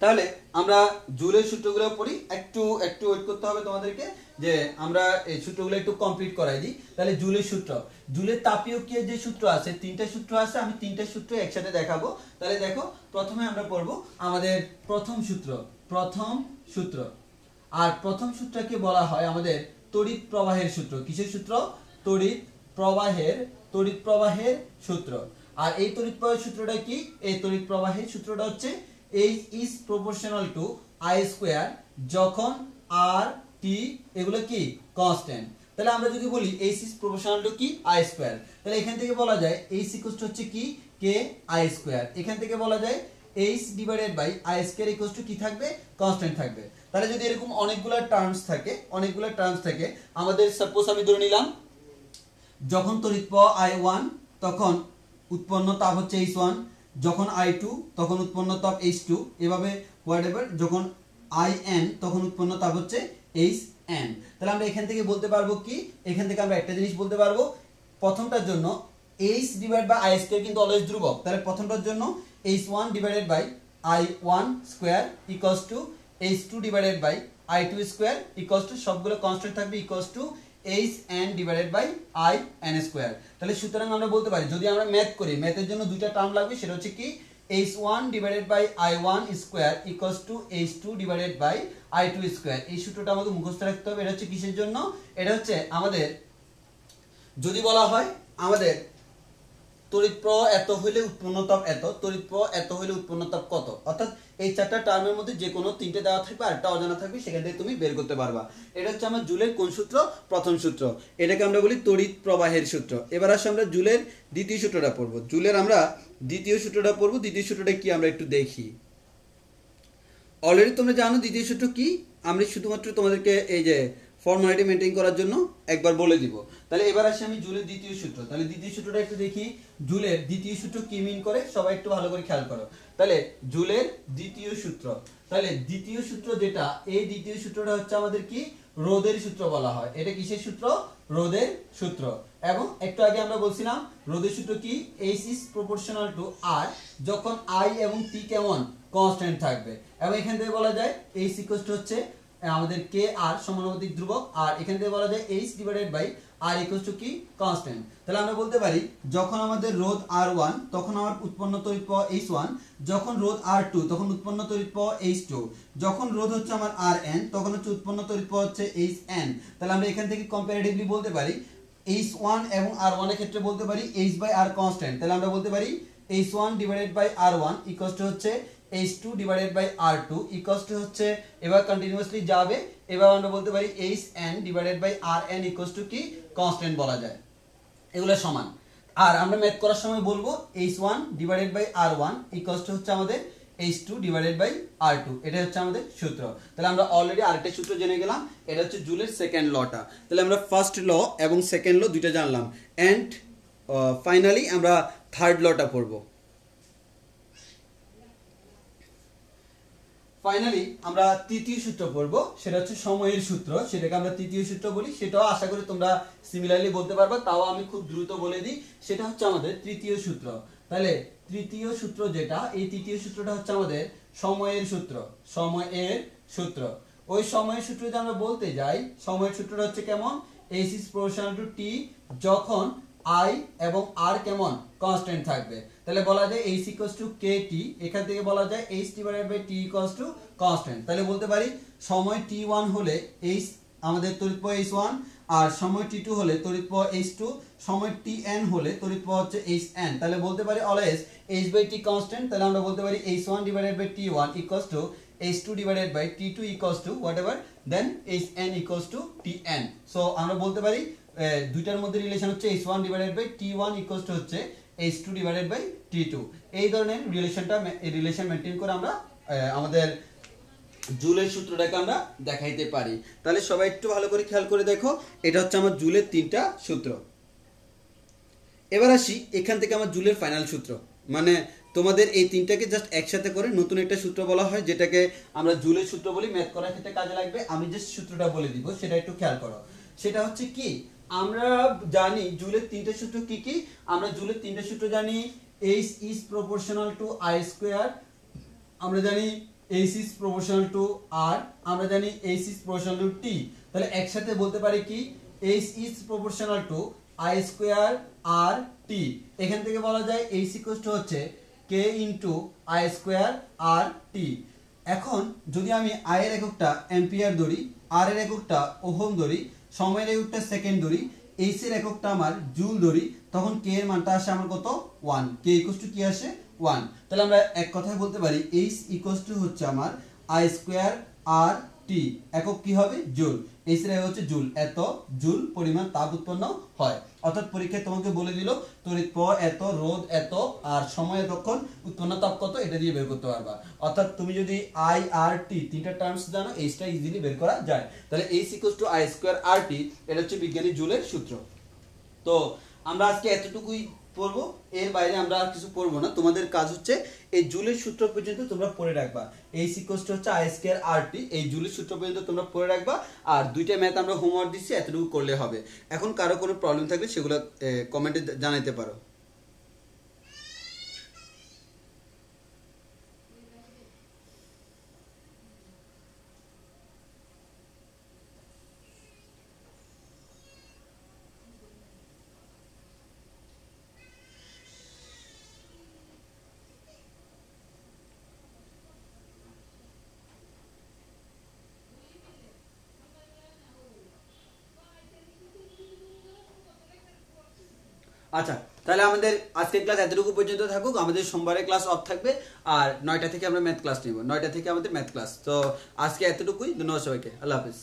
তাহলে আমরা জুলের সূত্রগুলো পড়ি, একটু ওয়েট করতে হবে তোমাদেরকে, যে আমরা এই সূত্রগুলো একটু কমপ্লিট করাই দিই। তাহলে জুলের সূত্র, জুলের তাপীয়কীয় যে সূত্র আছে, তিনটা সূত্র আছে, আমি তিনটা সূত্র একসাথে দেখাবো। তাহলে দেখো, প্রথমে আমরা পড়বো আমাদের প্রথম সূত্র। আর প্রথম সূত্রকে বলা হয় আমাদের তড়িৎ প্রবাহের সূত্র। কিসের সূত্র? তড়িৎ প্রবাহের সূত্র। আর এই তড়িৎ প্রবাহের সূত্রটা কি? এই তড়িৎ প্রবাহের সূত্রটা হচ্ছে H is proportional to I square যখন R T এগুলো কি কনস্ট্যান্ট। তাহলে আমরা যদি বলি H is proportional to কি I square, তাহলে এখান থেকে বলা যায় H equals to হচ্ছে কি K I square। এখান থেকে বলা যায় H divided by I square equals to কি থাকবে? কনস্ট্যান্ট থাকবে। তাহলে যদি এরকম অনেকগুলো টার্মস থাকে, আমাদের সাপোজ আমি ধরে নিলাম যখন তড়িৎ প্রবাহ I1 তখন উৎপন্ন তাপ হচ্ছে H1, যখন I2 তখন উৎপন্ন তাপ H2, এভাবে হোয়াটএভার, যখন IN তখন উৎপন্ন তাপ হচ্ছে HN। তাহলে আমরা এখান থেকে বলতে পারবো কি, এখান থেকে আমরা একটা জিনিস বলতে পারবো, প্রথমটার জন্য H divide by I square কিন্তু অলওয়েজ ধ্রুবক। তাহলে প্রথমটার জন্য H1 divided by I1 square equals to H2 divided by I2 square equals to, সবগুলো কনস্ট্যান্ট থাকবে, equals to Hn divided by In square. তাহলে সুতরাং আমরা বলতে পারি, যদি আমরা ম্যাথ করি, ম্যাথের জন্য দুইটা টার্ম লাগবে, সেটা হচ্ছে কি H1 divided by I1 square equals to H2 divided by I2 square. এই সূত্রটা আমাদের মুখস্থ রাখতে হবে। এটা হচ্ছে কিসের জন্য? এটা হচ্ছে আমাদের, যদি বলা হয় আমাদের তড়িৎ প্রবাহ এত হইলে উৎপন্ন তাপ এত, তড়িৎ প্রবাহ এত হইলে উৎপন্ন তাপ কত, অর্থাৎ এই চারটা টার্মের মধ্যে যে কোনো তিনটে দেওয়া থাকবে আর একটা অজানা থাকবে, সেখান থেকে তুমি বের করতে পারবা। এটা হচ্ছে আমার জুলের কোন সূত্র? প্রথম সূত্র। এটাকে আমরা বলি তড়িৎ প্রবাহের সূত্র। এবার আসলে আমরা জুলের দ্বিতীয় সূত্রটা পড়বো। দ্বিতীয় সূত্রটা কি আমরা একটু দেখি। অলরেডি তোমরা জানো দ্বিতীয় সূত্র কি, আমরা শুধুমাত্র তোমাদেরকে এই যে ফর্মালিটি মেনটেন করার জন্য একবার বলে দিব। তাহলে এবার আসি আমি জুলের দ্বিতীয় সূত্র। তাহলে দ্বিতীয় সূত্রটা একটু দেখি, জুলের দ্বিতীয় সূত্র কি মিন করে সবাই একটু ভালো করে খেয়াল করো। তাহলে জুলের দ্বিতীয় সূত্র, তাহলে দ্বিতীয় সূত্র যেটা, এই দ্বিতীয় সূত্রটা হচ্ছে আমাদের কি রোধের সূত্র বলা হয়। এটা কিসের সূত্র? রোধের সূত্র। এবং একটু আগে আমরা বলছিলাম রোধের সূত্র কি, H is proportional to R, যখন I এবং T কেমন কনস্ট্যান্ট থাকবে। এবং এখান থেকে বলা যায় H ইকুয়াল টু হচ্ছে আমাদের কে আর সমানুপাতিক ধ্রুবক, আর এখান থেকে বলা যায় H divided by R equal to কি কনস্ট্যান্ট। তাহলে আমরা বলতে পারি যখন আমাদের রোধ R1 তখন আমার উৎপন্ন তড়িৎ প্রবাহ H1, যখন রোধ R2 তখন উৎপন্ন তড়িৎ প্রবাহ H2, যখন রোধ হচ্ছে আমার Rn তখন হচ্ছে উৎপন্ন তড়িৎ প্রবাহ হচ্ছে Hn। তাহলে আমরা এখান থেকে কম্পারেটিভলি বলতে পারি H1 এবং R1 এর ক্ষেত্রে বলতে পারি H বাই R কনস্ট্যান্ট। তাহলে আমরা বলতে পারি H1 divided by R1 equal to হচ্ছে H2 divided by R2 equal to হচ্ছে, এবার কন্টিনিউয়াসলি যাবে, এবার আমরা বলতে পারি Hn divided by Rn equal to কি কনস্ট্যান্ট বলা যায়। এগুলো সমান। আর আমরা ম্যাথ করার সময় বলবো H1 divided by R1 equal to হচ্ছে আমাদের H2 ডিভাইডেড বাই R2। এটা হচ্ছে আমাদের সূত্র। তাহলে আমরা অলরেডি আরেকটা সূত্র জেনে গেলাম, এটা হচ্ছে জুলের সেকেন্ড লটা। তাহলে আমরা ফার্স্ট ল এবং সেকেন্ড ল দুইটা জানলাম, এন্ড ফাইনালি আমরা থার্ড লটা পড়বো। ফাইনালি আমরা তৃতীয় সূত্র পড়বো, সেটা হচ্ছে সময়ের সূত্র, সেটাকে আমরা তৃতীয় সূত্র বলি। সেটাও আশা করি তোমরা সিমিলারলি বলতে পারবে, তাও আমি খুব দ্রুত বলে দিই। সেটা হচ্ছে আমাদের তৃতীয় সূত্র। তাহলে তৃতীয় সূত্র যেটা, এই তৃতীয় সূত্রটা হচ্ছে আমাদের সময়ের সূত্র। সময়ের সূত্র, ওই সময়ের সূত্র যদি আমরা বলতে যাই, সময়ের সূত্রটা হচ্ছে কেমন, H is proportional to T, যখন I এবং R কেমন কনস্ট্যান্ট থাকবে। তাহলে বলা যায় H equals to KT, এখান থেকে বলা যায় H divided by T equals to constant। তাহলে বলতে পারি সময় T1 হলে H আমাদের তড়িৎ প্রবাহ H1, আর সময় T2 হলে তড়িৎ প্রবাহ H2, সময় Tn হলে তড়িৎ প্রবাহ হচ্ছে Hn। তাহলে বলতে পারি always H by T constant। তাহলে আমরা বলতে পারি H1 divided by T1 equals to H2 divided by T2 equals to whatever, then Hn equals to Tn। So আমরা বলতে পারি দুইটার মধ্যে রিলেশন হচ্ছে H1 divided by T1 equals to হচ্ছে H2 divided by T2। এই ধরনের রিলেশন মেনটেন করে আমরা আমাদের জুলের সূত্রটাকে আমরা দেখাইতে পারি। তাহলে সবাই একটু ভালো করে খেয়াল করে দেখো, এটা হচ্ছে আমার জুলের তিনটা সূত্র। এবার আসি এখান থেকে আমার জুলের ফাইনাল সূত্র, মানে তোমাদের এই তিনটাকে জাস্ট একসাথে করে নতুন একটা সূত্র বলা হয়, যেটাকে আমরা জুলের সূত্র বলি। ম্যাথ করার ক্ষেত্রে কাজে লাগবে। আমি যে সূত্রটা বলে দিব সেটা একটু খেয়াল করো। সেটা হচ্ছে কি, আমরা জানি জুলের তিনটা সূত্র কি কি। আমরা জুলের তিনটা সূত্র জানি, H is proportional to I square, আমরা জানি H is proportional to R, আমরা জানি H is proportional to T। তাহলে একসাথে বলতে পারি কি, H is proportional to I square R T। এখান থেকে বলা যায় H equals to হচ্ছে K into I square R T। এখন যদি আমি I এর এককটা অ্যাম্পিয়ার ধরি, R এর এককটা ওহম ধরি, সময়ের এককটা সেকেন্ড ধরি, H এর এককটা আমার জুল ধরি, তখন K এর মানটা আসে আমার কত 1। K equals to কি আসে 1। তাহলে আমরা এক কথায় বলতে পারি H equals to হচ্ছে আমার I square R T, একক কি হবে জুল। H এর একক হচ্ছে জুল, এত জুল পরিমাণ তাপ উৎপন্ন হয়। অর্থাৎ পরীক্ষায় তোমাকে বলে দিল তড়িৎ প্রবাহ এত, রোধ এত, আর সময় এতক্ষণ, উৎপন্ন তাপ কত, এটা দিয়ে বের করতে পারবা। অর্থাৎ তুমি যদি I R T তিনটা টার্মস জানো, এইটা ইজিলি বের করা যায়। তাহলে H equals to I square R T, এটা হচ্ছে বিজ্ঞানী জুলের সূত্র। তো আমরা আজকে এতটুকুই পড়বো, এর বাইরে আমরা আর কিছু পড়বো না। তোমাদের কাজ হচ্ছে এই জুলের সূত্র পর্যন্ত তোমরা পড়ে রাখবা। H equals to হচ্ছে I square R T, এই জুলের সূত্র পর্যন্ত তোমরা পড়ে রাখবা। আর দুইটা ম্যাথ আমরা হোমওয়ার্ক দিচ্ছি, এতটুকু করলে হবে। এখন কারো কোনো প্রবলেম থাকলে সেগুলো কমেন্টে জানাতে পারো। আচ্ছা, তাহলে আমাদের আজকের ক্লাস এতটুকু পর্যন্ত থাকুক। আমাদের সোমবারে ক্লাস অফ থাকবে, আর 9টা থেকে আমরা ম্যাথ ক্লাস নিব। 9টা থেকে আমাদের ম্যাথ ক্লাস। তো আজকে এতটুকুই। ধন্যবাদ সবাইকে। আল্লাহ হাফিজ।